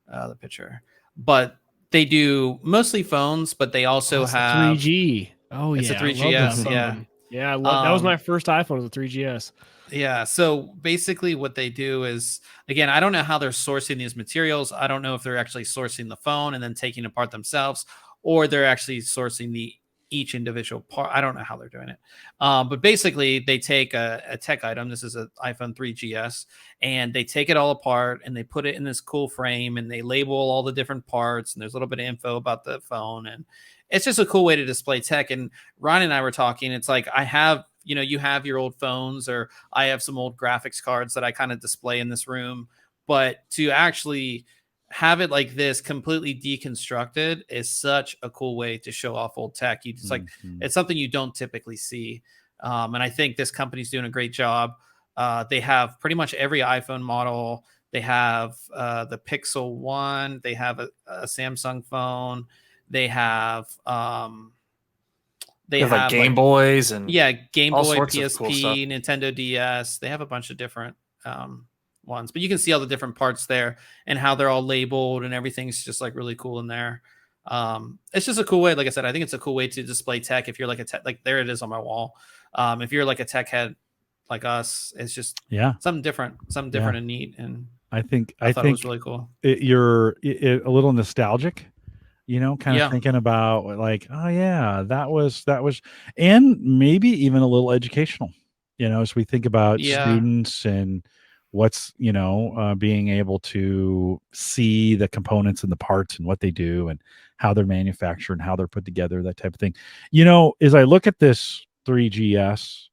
The picture, but they do mostly phones, but they also have 3G. Oh, it's yeah, a 3GS. Yeah. That was my first iPhone, was a 3GS. Yeah. So basically, what they do is, again, I don't know how they're sourcing these materials. I don't know if they're actually sourcing the phone and then taking it apart themselves, or they're actually sourcing each individual part. I don't know how they're doing it. But basically they take a tech item. This is an iPhone 3GS, and they take it all apart and they put it in this cool frame and they label all the different parts. And there's a little bit of info about the phone. And it's just a cool way to display tech. And Ryan and I were talking, it's like, I have, you have your old phones, or I have some old graphics cards that I kind of display in this room, but to actually have it like this completely deconstructed is such a cool way to show off old tech. You just like, it's something you don't typically see. And I think this company's doing a great job. They have pretty much every iPhone model. They have the Pixel 1. They have a Samsung phone. They have like Game Boys and Game all Boy, sorts PSP, of cool stuff. Nintendo DS. They have a bunch of different ones, but you can see all the different parts there and how they're all labeled, and everything's just like really cool in there. It's just a cool way. Like I said, I think it's a cool way to display tech. If you're like a tech, like there it is on my wall. If you're like a tech head like us, it's just something different and neat. And I think it was really cool. You're a little nostalgic, kind of thinking about like, oh yeah, that was, and maybe even a little educational, as we think about students and what's, being able to see the components and the parts and what they do and how they're manufactured and how they're put together, that type of thing. As I look at this 3GS,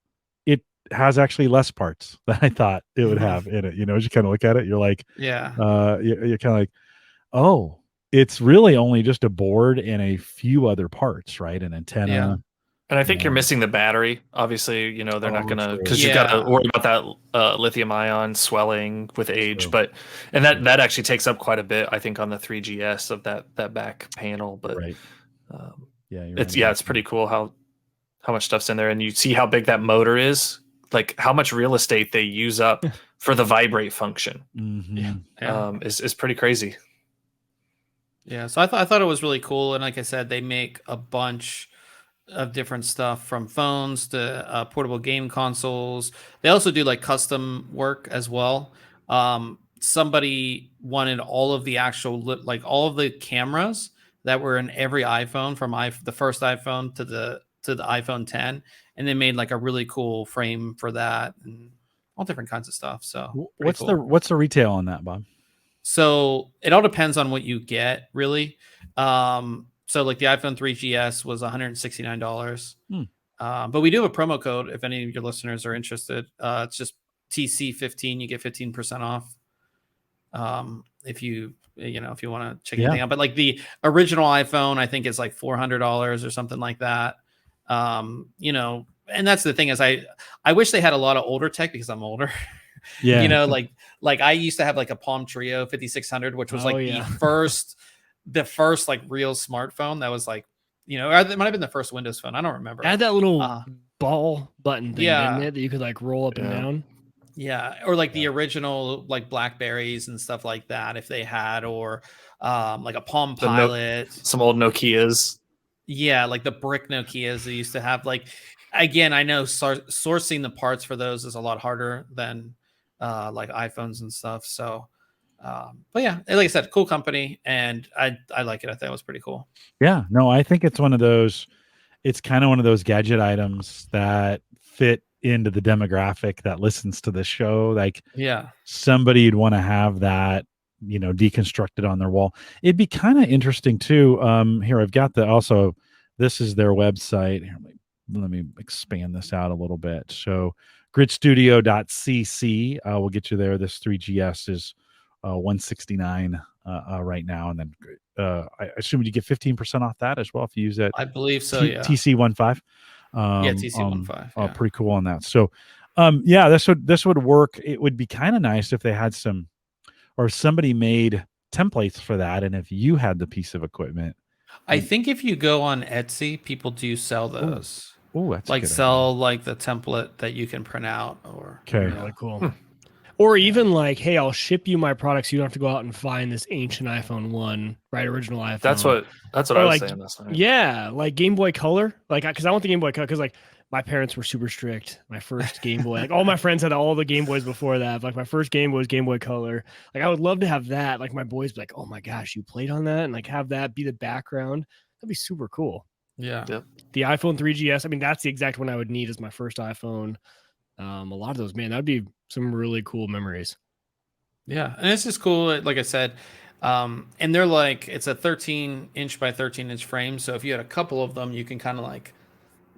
it has actually less parts than I thought it would have in it. As you kind of look at it, you're like, you're kind of like, oh, it's really only just a board and a few other parts, right? An antenna. Yeah. And I think you're missing the battery. Obviously, they're not going to, because you've got to worry about that lithium ion swelling with age. True. But, and that actually takes up quite a bit, I think, on the 3GS of that back panel. But it's pretty cool how much stuff's in there. And you see how big that motor is, like how much real estate they use up for the vibrate function. Is pretty crazy. Yeah, so I thought it was really cool, and like I said, they make a bunch of different stuff from phones to portable game consoles. They also do like custom work as well. Somebody wanted all of the actual like all of the cameras that were in every iPhone from the first iPhone to the iPhone 10, and they made like a really cool frame for that and all different kinds of stuff. So what's the retail on that, Bob? So it all depends on what you get, really. So like the iPhone 3GS was $169. Hmm. But we do have a promo code if any of your listeners are interested. It's just TC15. You get 15% off. If you want to check anything out. But like the original iPhone, I think is like $400 or something like that. And that's the thing is I wish they had a lot of older tech because I'm older. Yeah. Like I used to have like a Palm Trio 5600, which was the first like real smartphone that was like, it might have been the first Windows phone. I don't remember. It had that little ball button thing, didn't it? That you could like roll up and down. Yeah. Or like the original like Blackberries and stuff like that, if they had, or like a Palm Pilot. Some old Nokias. Yeah, like the brick Nokias they used to have. Like, again, I know sourcing the parts for those is a lot harder than like iPhones and stuff. So, but yeah, like I said, cool company, and I like it. I thought it was pretty cool. Yeah, no, I think it's one of those. It's kind of one of those gadget items that fit into the demographic that listens to this show. Like, somebody'd want to have that, deconstructed on their wall. It'd be kind of interesting too. Here I've got this is their website. Here, let me expand this out a little bit. So gridstudio.cc will get you there. This 3GS is $169 right now, and then I assume you get 15% off that as well if you use it. I believe so. TC15. TC15. Oh, pretty cool on that. So, this would work. It would be kind of nice if they had somebody made templates for that, and if you had the piece of equipment. I think if you go on Etsy, people do sell those. Oh, that's like sell like the template that you can print out, or really cool. Or even like, hey, I'll ship you my products. You don't have to go out and find this ancient iPhone 1, right? Original iPhone. That's what I was saying last night. Yeah, like Game Boy Color. Like, because I want the Game Boy Color because like my parents were super strict. My first Game Boy, like all my friends had all the Game Boys before that. Like my first Game Boy was Game Boy Color. Like I would love to have that. Like my boys be like, oh my gosh, you played on that, and like have that be the background. That'd be super cool. Yeah. Yep. The iPhone 3GS. I mean, that's the exact one I would need as my first iPhone. A lot of those, man, that'd be some really cool memories. Yeah, and it's just cool. Like I said, and they're like, it's a 13-inch by 13-inch frame. So if you had a couple of them, you can kind of like,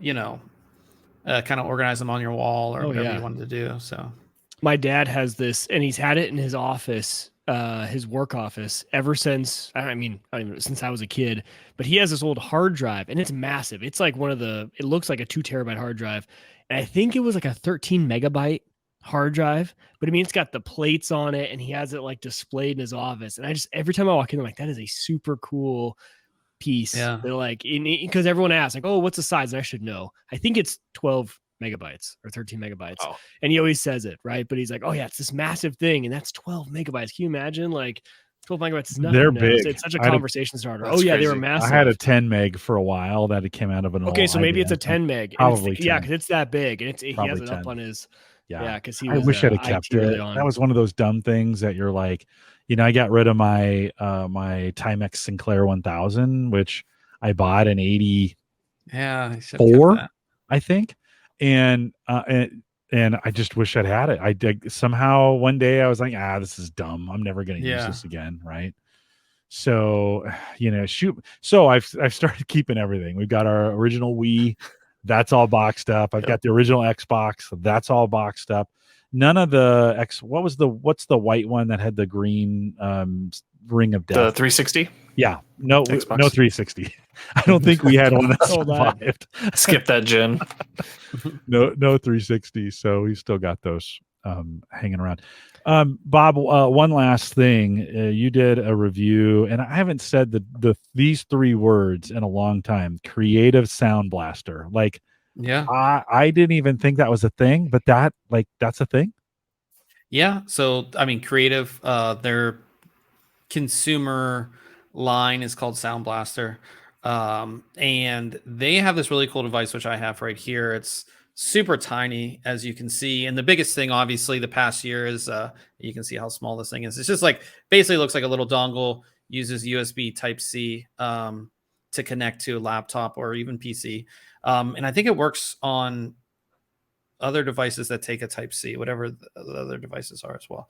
kind of organize them on your wall or whatever you wanted to do. So my dad has this, and he's had it in his office, his work office, ever since. I mean, since I was a kid. But he has this old hard drive, and it's massive. It's like it looks like a 2 terabyte hard drive, and I think it was like a 13 megabyte hard drive. But I mean, it's got the plates on it, and he has it like displayed in his office. And I just, every time I walk in, I'm like, that is a super cool piece. Yeah. They're like, because everyone asks, like, oh, what's the size? And I should know. I think it's 12 megabytes or 13 megabytes. Oh. And he always says it, right? But he's like, oh yeah, it's this massive thing, and that's 12 megabytes. Can you imagine? Like 12 megabytes is nothing. They're big. It's such a conversation starter. That's they crazy. were massive. I had a 10 meg for a while that it came out of an Okay, old so maybe IBM. it's a 10 meg. Probably 10. Yeah, because it's that big, and he has it 10. up on his. Yeah, because he. I wish I'd have kept it. That was one of those dumb things that you're like, I got rid of my my Timex Sinclair 1000, which I bought in 84, I think, and I just wish I'd had it. I did somehow one day I was like, this is dumb. I'm never going to use this again, right? So, So I've started keeping everything. We've got our original Wii. That's all boxed up. I've got the original Xbox. That's all boxed up. None of the what's the white one that had the green ring of death? The 360? Yeah. No, Xbox. No 360. I don't think we had one that survived. Skip that gen. No 360. So we still got those hanging around. Bob, one last thing. You did a review, and I haven't said these 3 words in a long time. Creative Sound Blaster. Like, I didn't even think that was a thing, but that's a thing. Yeah. So I mean, Creative, their consumer line is called Sound Blaster, and they have this really cool device which I have right here. It's super tiny, as you can see, and the biggest thing obviously the past year is you can see how small this thing is. It's just like basically looks like a little dongle, uses USB Type-C to connect to a laptop or even PC, and I think it works on other devices that take a Type-C, whatever the other devices are as well.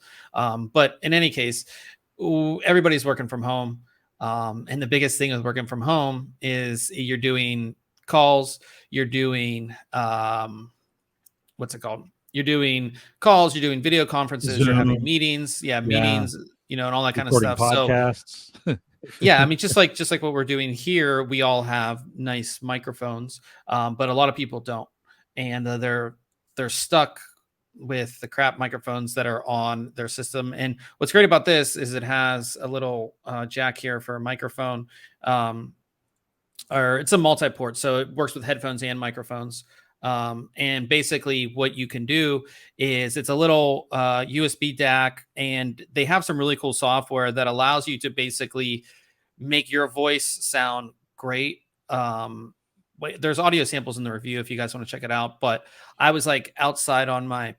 But in any case, everybody's working from home. And the biggest thing with working from home is you're doing calls, you're doing what's it called? You're doing calls, you're doing video conferences, Zoom. you're having meetings, meetings, and all that kind of stuff. Podcasts. So yeah, I mean, just like what we're doing here, we all have nice microphones, but a lot of people don't, and they're stuck with the crap microphones that are on their system. And what's great about this is it has a little jack here for a microphone, or it's a multi-port, so it works with headphones and microphones. And basically what you can do is it's a little USB DAC, and they have some really cool software that allows you to basically make your voice sound great. There's audio samples in the review if you guys want to check it out, but I was like outside on my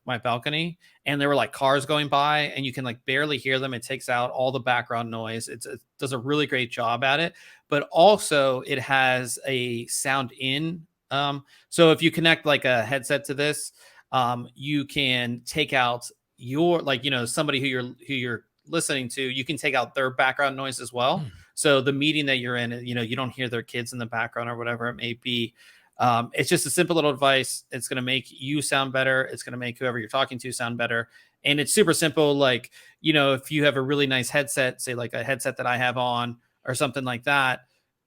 my balcony, and there were like cars going by, and you can like barely hear them. It takes out all the background noise. It does a really great job at it, but also it has a sound in. So if you connect like a headset to this, you can take out your, somebody who you're listening to, you can take out their background noise as well. So the meeting that you're in, you don't hear their kids in the background or whatever it may be. It's just a simple little device. It's going to make you sound better. It's going to make whoever you're talking to sound better. And it's super simple. Like, if you have a really nice headset, say like a headset that I have on or something like that,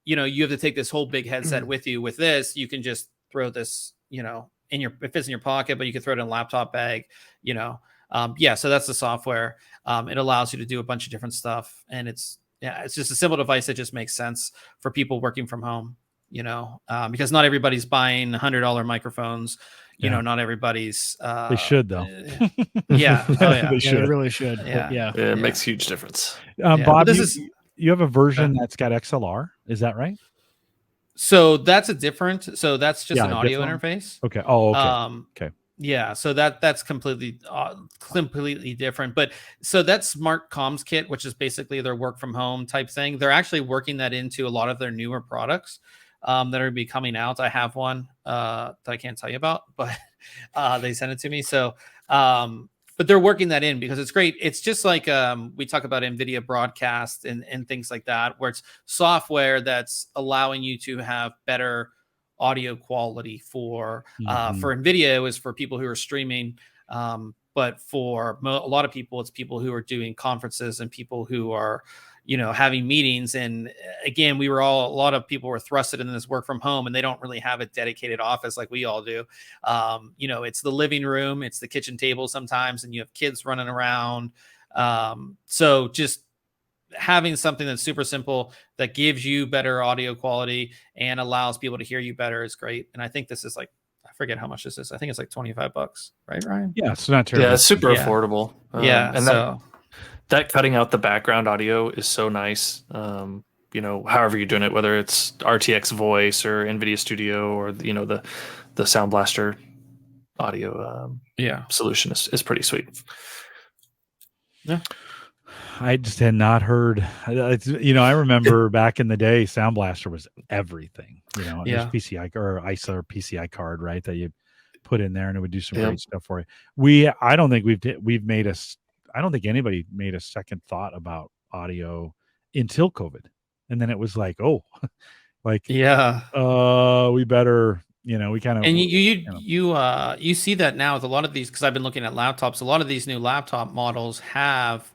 you have to take this whole big headset with you. With this, you can just throw this, it fits in your pocket, but you can throw it in a laptop bag, so that's the software. It allows you to do a bunch of different stuff, and it's just a simple device that just makes sense for people working from home, because not everybody's buying $100 microphones. Not everybody's. They should though. Yeah, They should. They really should. Yeah. It makes huge difference. Bob, you have a version that's got XLR. Is that right? So that's that's just an audio interface. Okay. Oh, okay. Okay. Yeah. So that's completely different. But so that Smart Comms Kit, which is basically their work from home type thing, they're actually working that into a lot of their newer products that are going to be coming out. I have one that I can't tell you about, but they sent it to me. So, but they're working that in because it's great. It's just like we talk about NVIDIA broadcast and things like that, where it's software that's allowing you to have better audio quality for NVIDIA. It was for people who are streaming, but for a lot of people, it's people who are doing conferences and people who are having meetings. And again, a lot of people were thrusted into this work from home, and they don't really have a dedicated office like we all do. It's the living room, it's the kitchen table sometimes, and you have kids running around. So just having something that's super simple that gives you better audio quality and allows people to hear you better is great. And I think this is like, I forget how much this is. I think it's like $25, right, Ryan? Yeah, it's not terrible. Yeah, it's super affordable. And that cutting out the background audio is so nice. However you're doing it, whether it's RTX Voice or NVIDIA Studio or the Sound Blaster audio solution is pretty sweet. Yeah. I just had not heard. I remember back in the day, Sound Blaster was everything. There's PCI or ISA or PCI card, right? That you put in there, and it would do some great stuff for you. I don't think I don't think anybody made a second thought about audio until COVID, and then it was like, we better. We kind of, and you see that now with a lot of these, because I've been looking at laptops. A lot of these new laptop models have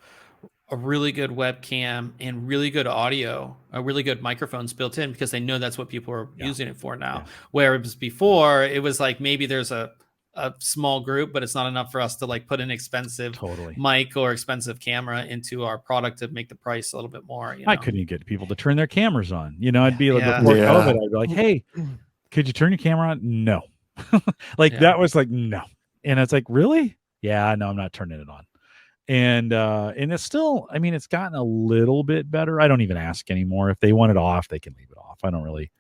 a really good webcam and really good audio, really good microphones built in, because they know that's what people are using it for now. Whereas before, it was like maybe there's a small group, but it's not enough for us to like put an expensive mic or expensive camera into our product to make the price a little bit more. I couldn't even get people to turn their cameras on. I'd be like, before COVID, I'd be like, hey, could you turn your camera on? No. That was like, no. And it's like, really? Yeah, no, I'm not turning it on. And it's still, it's gotten a little bit better. I don't even ask anymore. If they want it off, they can leave it off. I don't really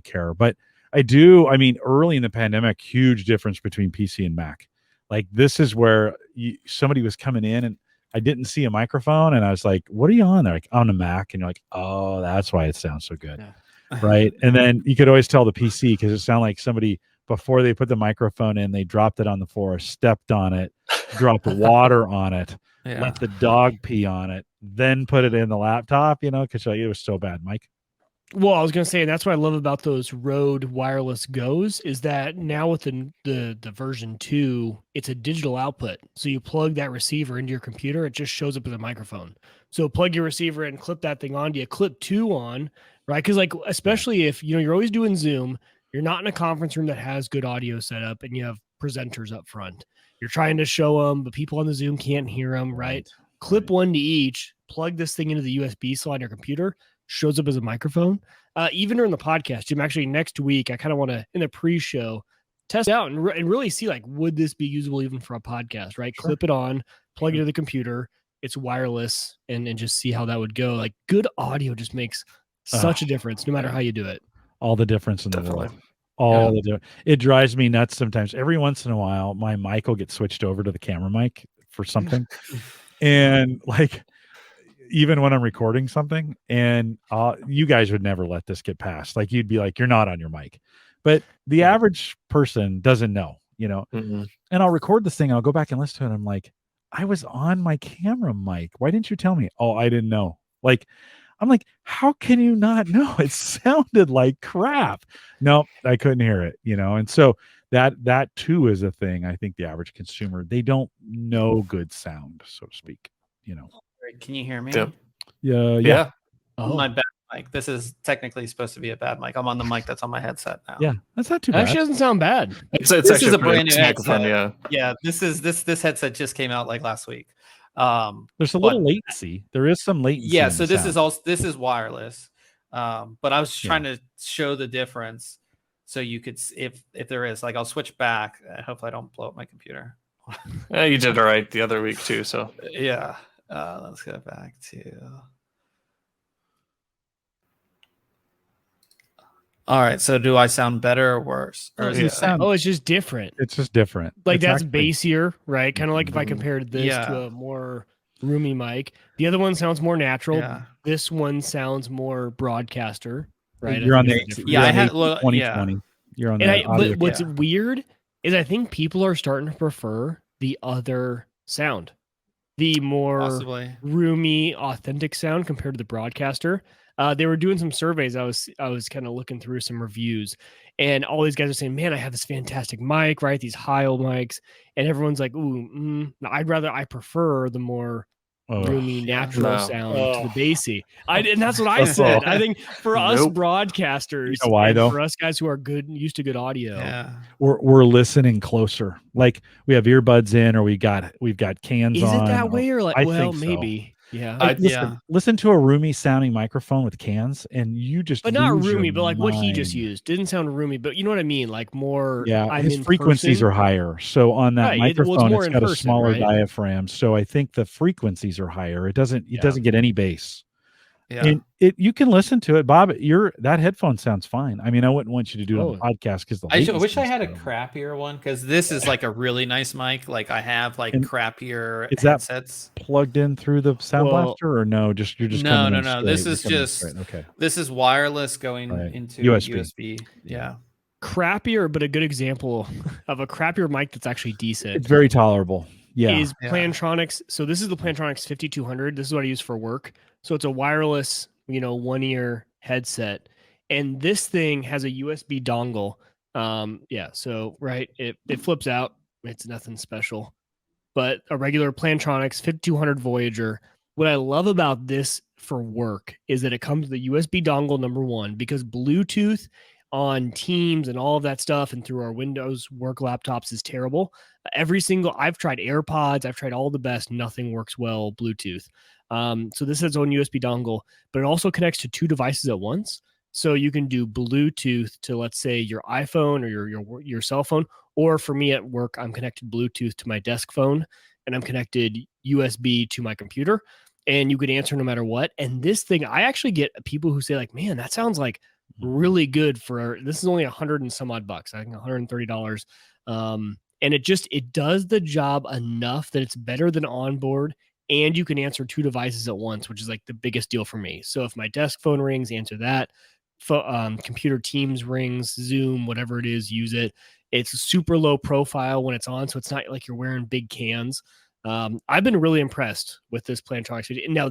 care. But I do. Early in the pandemic, huge difference between PC and Mac. Like, this is where somebody was coming in and I didn't see a microphone, and I was like, what are you on? They're like, on a Mac. And you're like, oh, that's why it sounds so good. Yeah. Right. And then you could always tell the PC, because it sounded like somebody, before they put the microphone in, they dropped it on the floor, stepped on it, dropped water on it, let the dog pee on it, then put it in the laptop, because it was so bad. Mike? Well, I was going to say, and that's what I love about those Rode wireless Go's, is that now with the version 2, it's a digital output. So you plug that receiver into your computer, it just shows up as a microphone. So plug your receiver in, clip that thing on. Do you clip 2 on, right? Because especially if you're always doing Zoom, you're not in a conference room that has good audio setup, and you have presenters up front. You're trying to show them, but people on the Zoom can't hear them, right? Clip one to each, plug this thing into the USB slot on your computer, shows up as a microphone. Even during the podcast, Jim, actually next week, I kind of want to, in the pre-show, test it out and really see, would this be usable even for a podcast, right? Sure. Clip it on, plug it to the computer. It's wireless, and just see how that would go. Good audio just makes such a difference, no matter how you do it. All the difference in the world. It drives me nuts sometimes. Every once in a while, my mic will get switched over to the camera mic for something. And even when I'm recording something, and you guys would never let this get past. You'd be like, you're not on your mic. But the average person doesn't know, Mm-hmm. And I'll record this thing and I'll go back and listen to it. And I'm like, I was on my camera mic. Why didn't you tell me? Oh, I didn't know. I'm like, how can you not know? It sounded like crap. No, I couldn't hear it, And so that too is a thing. I think the average consumer, they don't know good sound, so to speak, Can you hear me? Yeah. Oh, my bad mic. This is technically supposed to be a bad mic. I'm on the mic that's on my headset now. Yeah, that's not too bad. Actually doesn't sound bad. It's actually a brand new microphone. Yeah. This headset just came out last week. There's a little latency. There is some latency. Yeah. So this is wireless. But I was trying to show the difference, so you could, if there is, I'll switch back. Hopefully I don't blow up my computer. Yeah, you did all right the other week too. So yeah. Let's go back to. All right. So do I sound better or worse? Or it's just different. It's just different. That's bassier, right? Kind of if I compared this to a more roomy mic. The other one sounds more natural. Yeah. This one sounds more broadcaster, right? You're on the 2020. You're on the audio. But what's weird is I think people are starting to prefer the other sound. The more roomy, authentic sound compared to the broadcaster. They were doing some surveys. I was kind of looking through some reviews, and all these guys are saying, "Man, I have this fantastic mic, right? These high-old mics," and everyone's like, "Ooh, I prefer the more roomy, natural sound to the bassy." And that's what I said. I think for us broadcasters, why though? For us guys who are used to good audio, we're listening closer. We have earbuds in, or we've got cans on. Is it that way, or I think so. maybe? Yeah. Listen to a roomy sounding microphone with cans, and you just. But not roomy, but what he just used didn't sound roomy. But you know what I mean, more. Yeah, his frequencies are higher. So on that microphone, it's got a smaller diaphragm. So I think the frequencies are higher. It doesn't get any bass. Yeah, and you can listen to it, Bob. That headphone sounds fine. I mean, I wouldn't want you to do it on the podcast because I wish I had a crappier one, because this is a really nice mic. I have crappier headsets. Plugged in through the Sound Blaster, or no? You're just no. This is just This is wireless going into USB. Yeah, crappier, but a good example of a crappier mic that's actually decent. It's very tolerable. Yeah, is Plantronics. So this is the Plantronics 5200. This is what I use for work. So it's a wireless, one-ear headset, and this thing has a USB dongle. So it flips out. It's nothing special, but a regular Plantronics 5200 Voyager. What I love about this for work is that it comes with a USB dongle, number one, because Bluetooth on Teams and all of that stuff and through our Windows work laptops is terrible. I've tried AirPods, I've tried all the best, nothing works well Bluetooth. So this has its own USB dongle, but it also connects to 2 devices at once. So you can do Bluetooth to, let's say, your iPhone or your cell phone, or for me at work, I'm connected Bluetooth to my desk phone, and I'm connected USB to my computer, and you could answer no matter what. And this thing, I actually get people who say man, that sounds really good this is only $100 and some odd bucks. I think $130. And it does the job enough that it's better than onboard, and you can answer 2 devices at once, which is the biggest deal for me. So if my desk phone rings, answer that. Computer Teams rings, Zoom, whatever it is, use it. It's super low profile when it's on, so it's not like you're wearing big cans. I've been really impressed with this Plantronics. Now,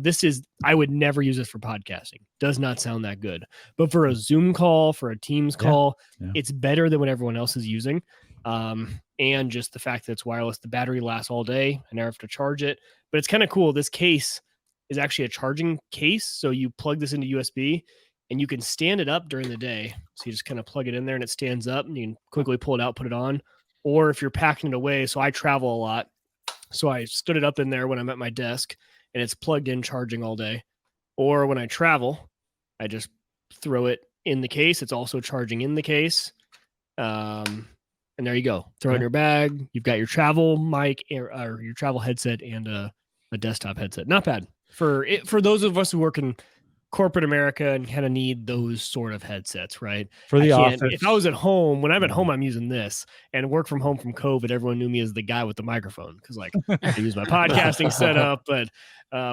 I would never use this for podcasting. Does not sound that good. But for a Zoom call, for a Teams call, it's better than what everyone else is using. And just the fact that it's wireless, the battery lasts all day. I never have to charge it. But it's kind of cool. This case is actually a charging case. So you plug this into USB and you can stand it up during the day. So you just kind of plug it in there and it stands up and you can quickly pull it out, put it on. Or if you're packing it away, so I travel a lot. So I stood it up in there when I'm at my desk and it's plugged in charging all day. Or when I travel, I just throw it in the case. It's also charging in the case. And there you go. Throw it in your bag. You've got your travel mic or your travel headset and a desktop headset. Not bad for those of us who work in corporate America and kind of need those sort of headsets, right? For the office. If I was at home, when I'm at home, I'm using this, and work from home from COVID, everyone knew me as the guy with the microphone because like I use my podcasting setup. But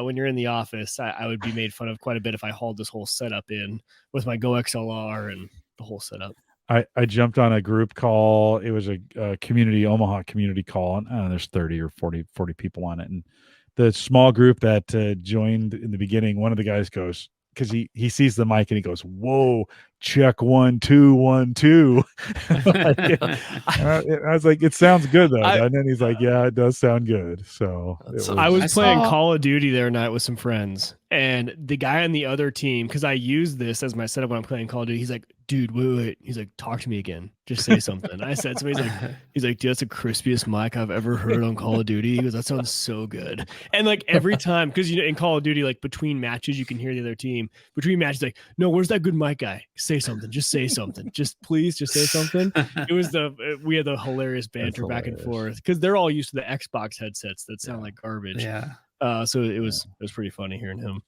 when you're in the office, I would be made fun of quite a bit if I hauled this whole setup in with my Go XLR and the whole setup. I jumped on a group call. It was a Omaha community call, and I don't know, there's 30 or 40 people on it. And the small group that joined in the beginning, one of the guys goes, because he sees the mic and he goes, "Whoa, check 1 2 1 2." I was like, "It sounds good though." And then he's like, "Yeah, it does sound good." So I was playing Call of Duty the other night with some friends, and the guy on the other team, because I use this as my setup when I'm playing Call of Duty, he's like, "Dude, wait." He's like, "Talk to me again. Just say something." I said, so he's like, "Dude, that's the crispiest mic I've ever heard on Call of Duty." He goes, "That sounds so good." And like every time, because in Call of Duty, like between matches, you can hear the other team. Between matches, like, "No, where's that good mic guy? Say something. Just say something. Please say something." We had the hilarious banter back and forth because they're all used to the Xbox headsets that sound like garbage. Yeah. So it was pretty funny hearing him.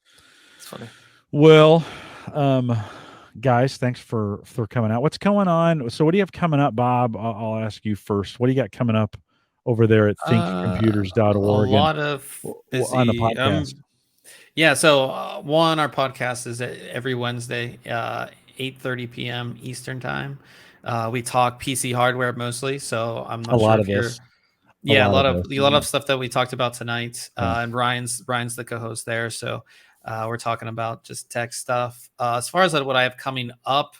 It's funny. Well, guys, thanks for coming out. What's going on? So what do you have coming up, Bob? I'll ask you first. What do you got coming up over there at thinkcomputers.org? A lot of busy, on the podcast. So our podcast is every Wednesday, 8:30 p.m. Eastern time. We talk PC hardware mostly, so I'm not sure if you're. A lot of stuff that we talked about tonight. And Ryan's the co-host there, so we're talking about just tech stuff. As far as what I have coming up,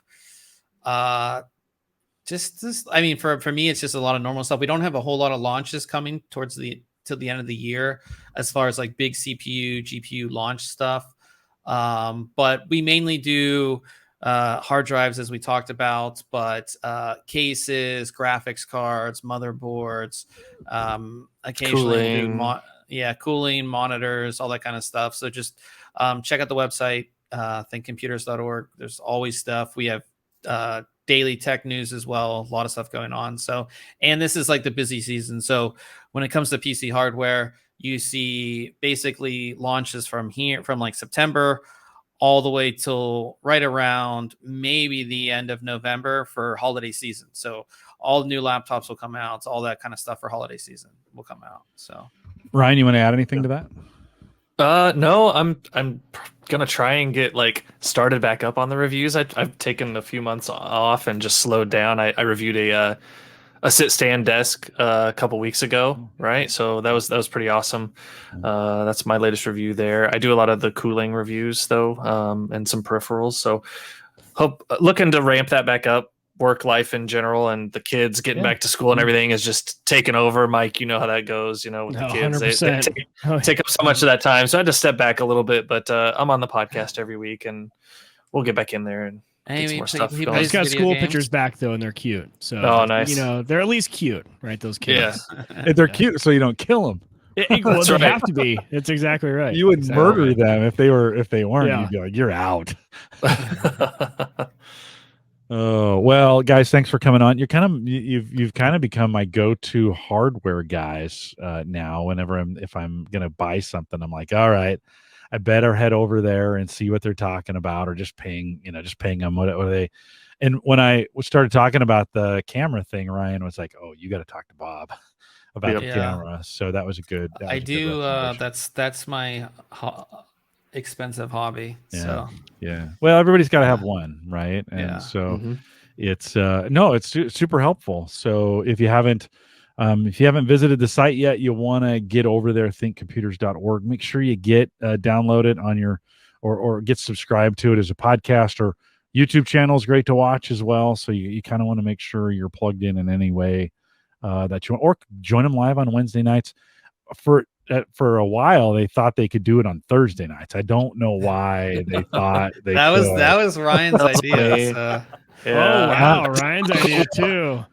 just this. I mean, for me, it's just a lot of normal stuff. We don't have a whole lot of launches coming till the end of the year, as far as like big CPU, GPU launch stuff. But we mainly do hard drives, as we talked about, but cases, graphics cards, motherboards, occasionally cooling, monitors, all that kind of stuff. So just check out the website, thinkcomputers.org. There's always stuff. We have daily tech news as well, a lot of stuff going on. So, and this is like the busy season. So when it comes to PC hardware, you see basically launches from like September all the way till right around maybe the end of November for holiday season. So all new laptops will come out. All that kind of stuff for holiday season will come out. So Ryan, you want to add anything to that? No, I'm gonna try and get like started back up on the reviews. I've taken a few months off and just slowed down. I reviewed a sit stand desk a couple weeks ago, right? So that was pretty awesome. That's my latest review there. I do a lot of the cooling reviews though, and some peripherals. So looking to ramp that back up. Work life in general and the kids getting back to school and everything is just taking over. Mike, you know how that goes, with the kids. They take up so much of that time. So I had to step back a little bit, but I'm on the podcast every week and we'll get back in there and get some more stuff going. He's got school pictures back though, and they're cute. So nice. They're at least cute, right? Those kids. Yeah. They're cute, so you don't kill them. Well, they have to be. That's exactly right. You would murder them if they weren't. Yeah. You'd be like, you're out. Oh, well, guys, thanks for coming on. You've kind of become my go-to hardware guys now. If I'm gonna buy something, I'm like, all right, I better head over there and see what they're talking about, or just paying them what are they. And when I started talking about the camera thing, Ryan was like, "Oh, you got to talk to Bob about the camera." So that was a good. That's my expensive hobby. Yeah. Well, everybody's got to have one, right? And so it's super helpful. So if you haven't If you haven't visited the site yet, you want to get over there, thinkcomputers.org. Make sure you get download it on your or get subscribed to it as a podcast, or YouTube channel is great to watch as well. So you kind of want to make sure you're plugged in any way that you want, or join them live on Wednesday nights. For a while, they thought they could do it on Thursday nights. I don't know why they thought they that could. was Ryan's idea. So. Yeah. Oh wow, Ryan's idea too.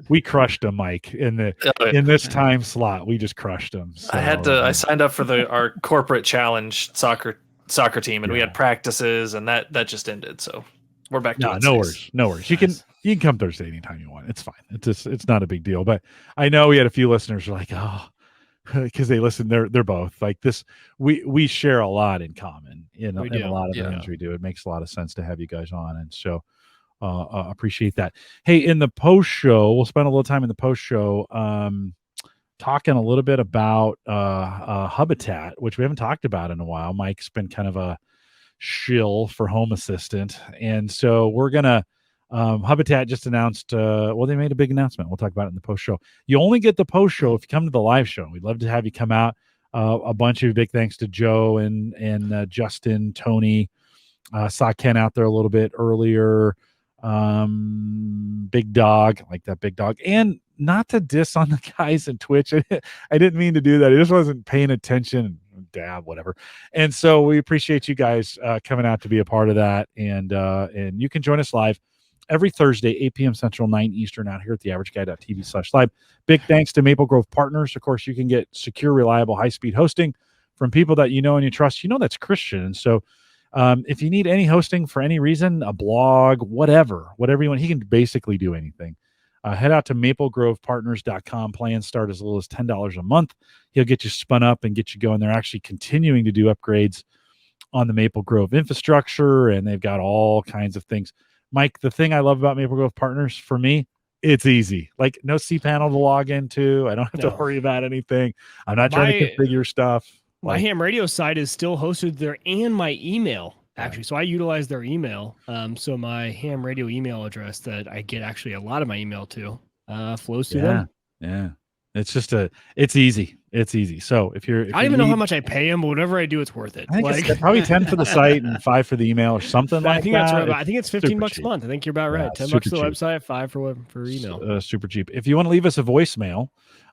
We crushed them, Mike, in this time slot. We just crushed them. So, I signed up for our corporate challenge soccer team, and we had practices, and that just ended. So we're back to no worries. Nice. You can come Thursday anytime you want. It's fine. It's not a big deal. But I know we had a few listeners who are like, oh, because they listen. They're both like this. We share a lot in common in a lot of things we do. It makes a lot of sense to have you guys on, and so. Appreciate that. Hey, in the post show, we'll spend a little time in the post show talking a little bit about Habitat, which we haven't talked about in a while. Mike's been kind of a shill for Home Assistant, and so we're gonna Habitat just announced. They made a big announcement. We'll talk about it in the post show. You only get the post show if you come to the live show. We'd love to have you come out. A bunch of big thanks to Joe and Justin, Tony. Saw Ken out there a little bit earlier. Big Dog, like that Big Dog, and not to diss on the guys in Twitch. I didn't mean to do that. I just wasn't paying attention. Dab, whatever. And so we appreciate you guys coming out to be a part of that. And you can join us live every Thursday, 8 p.m. Central, 9 Eastern, out here at theaverageguy.tv/live. Big thanks to Maple Grove Partners. Of course, you can get secure, reliable, high-speed hosting from people that you know and you trust. You know that's Christian. And so if you need any hosting for any reason, a blog, whatever you want, he can basically do anything. Head out to maplegrovepartners.com. Plans start as little as $10 a month. He'll get you spun up and get you going. They're actually continuing to do upgrades on the Maple Grove infrastructure, and they've got all kinds of things. Mike, the thing I love about Maple Grove Partners, for me, it's easy. Like no cPanel to log into. I don't have to worry about anything. I'm not trying to configure stuff. My ham radio site is still hosted there, and my email actually. So I utilize their email. So my ham radio email address that I get actually a lot of my email to flows through them. Yeah. It's just it's easy. It's easy. So if I don't even know how much I pay them, but whatever I do, it's worth it. I think it's probably 10 for the site and 5 for the email or something like that. That's right. I think it's $15 a month. I think you're about right. $10 for the website, 5 for email. Super cheap. If you want to leave us a voicemail,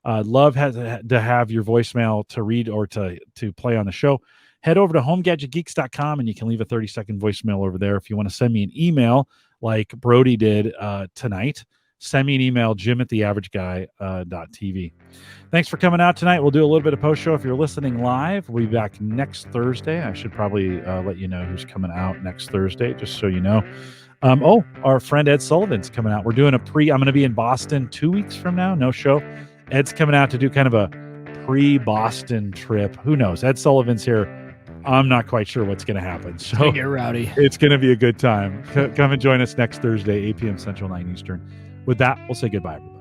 love to have your voicemail to read or to play on the show. Head over to homegadgetgeeks.com and you can leave a 30-second voicemail over there. If you want to send me an email like Brody did tonight, send me an email, jim@theaverageguy.tv. Thanks for coming out tonight. We'll do a little bit of post show if you're listening live. We'll be back next Thursday. I should probably let you know who's coming out next Thursday, just so you know. Our friend Ed Sullivan's coming out. We're doing I'm going to be in Boston 2 weeks from now. No show. Ed's coming out to do kind of a pre-Boston trip. Who knows? Ed Sullivan's here. I'm not quite sure what's going to happen. So get rowdy. It's going to be a good time. Come and join us next Thursday, 8 p.m. Central, 9 Eastern. With that, we'll say goodbye, everybody.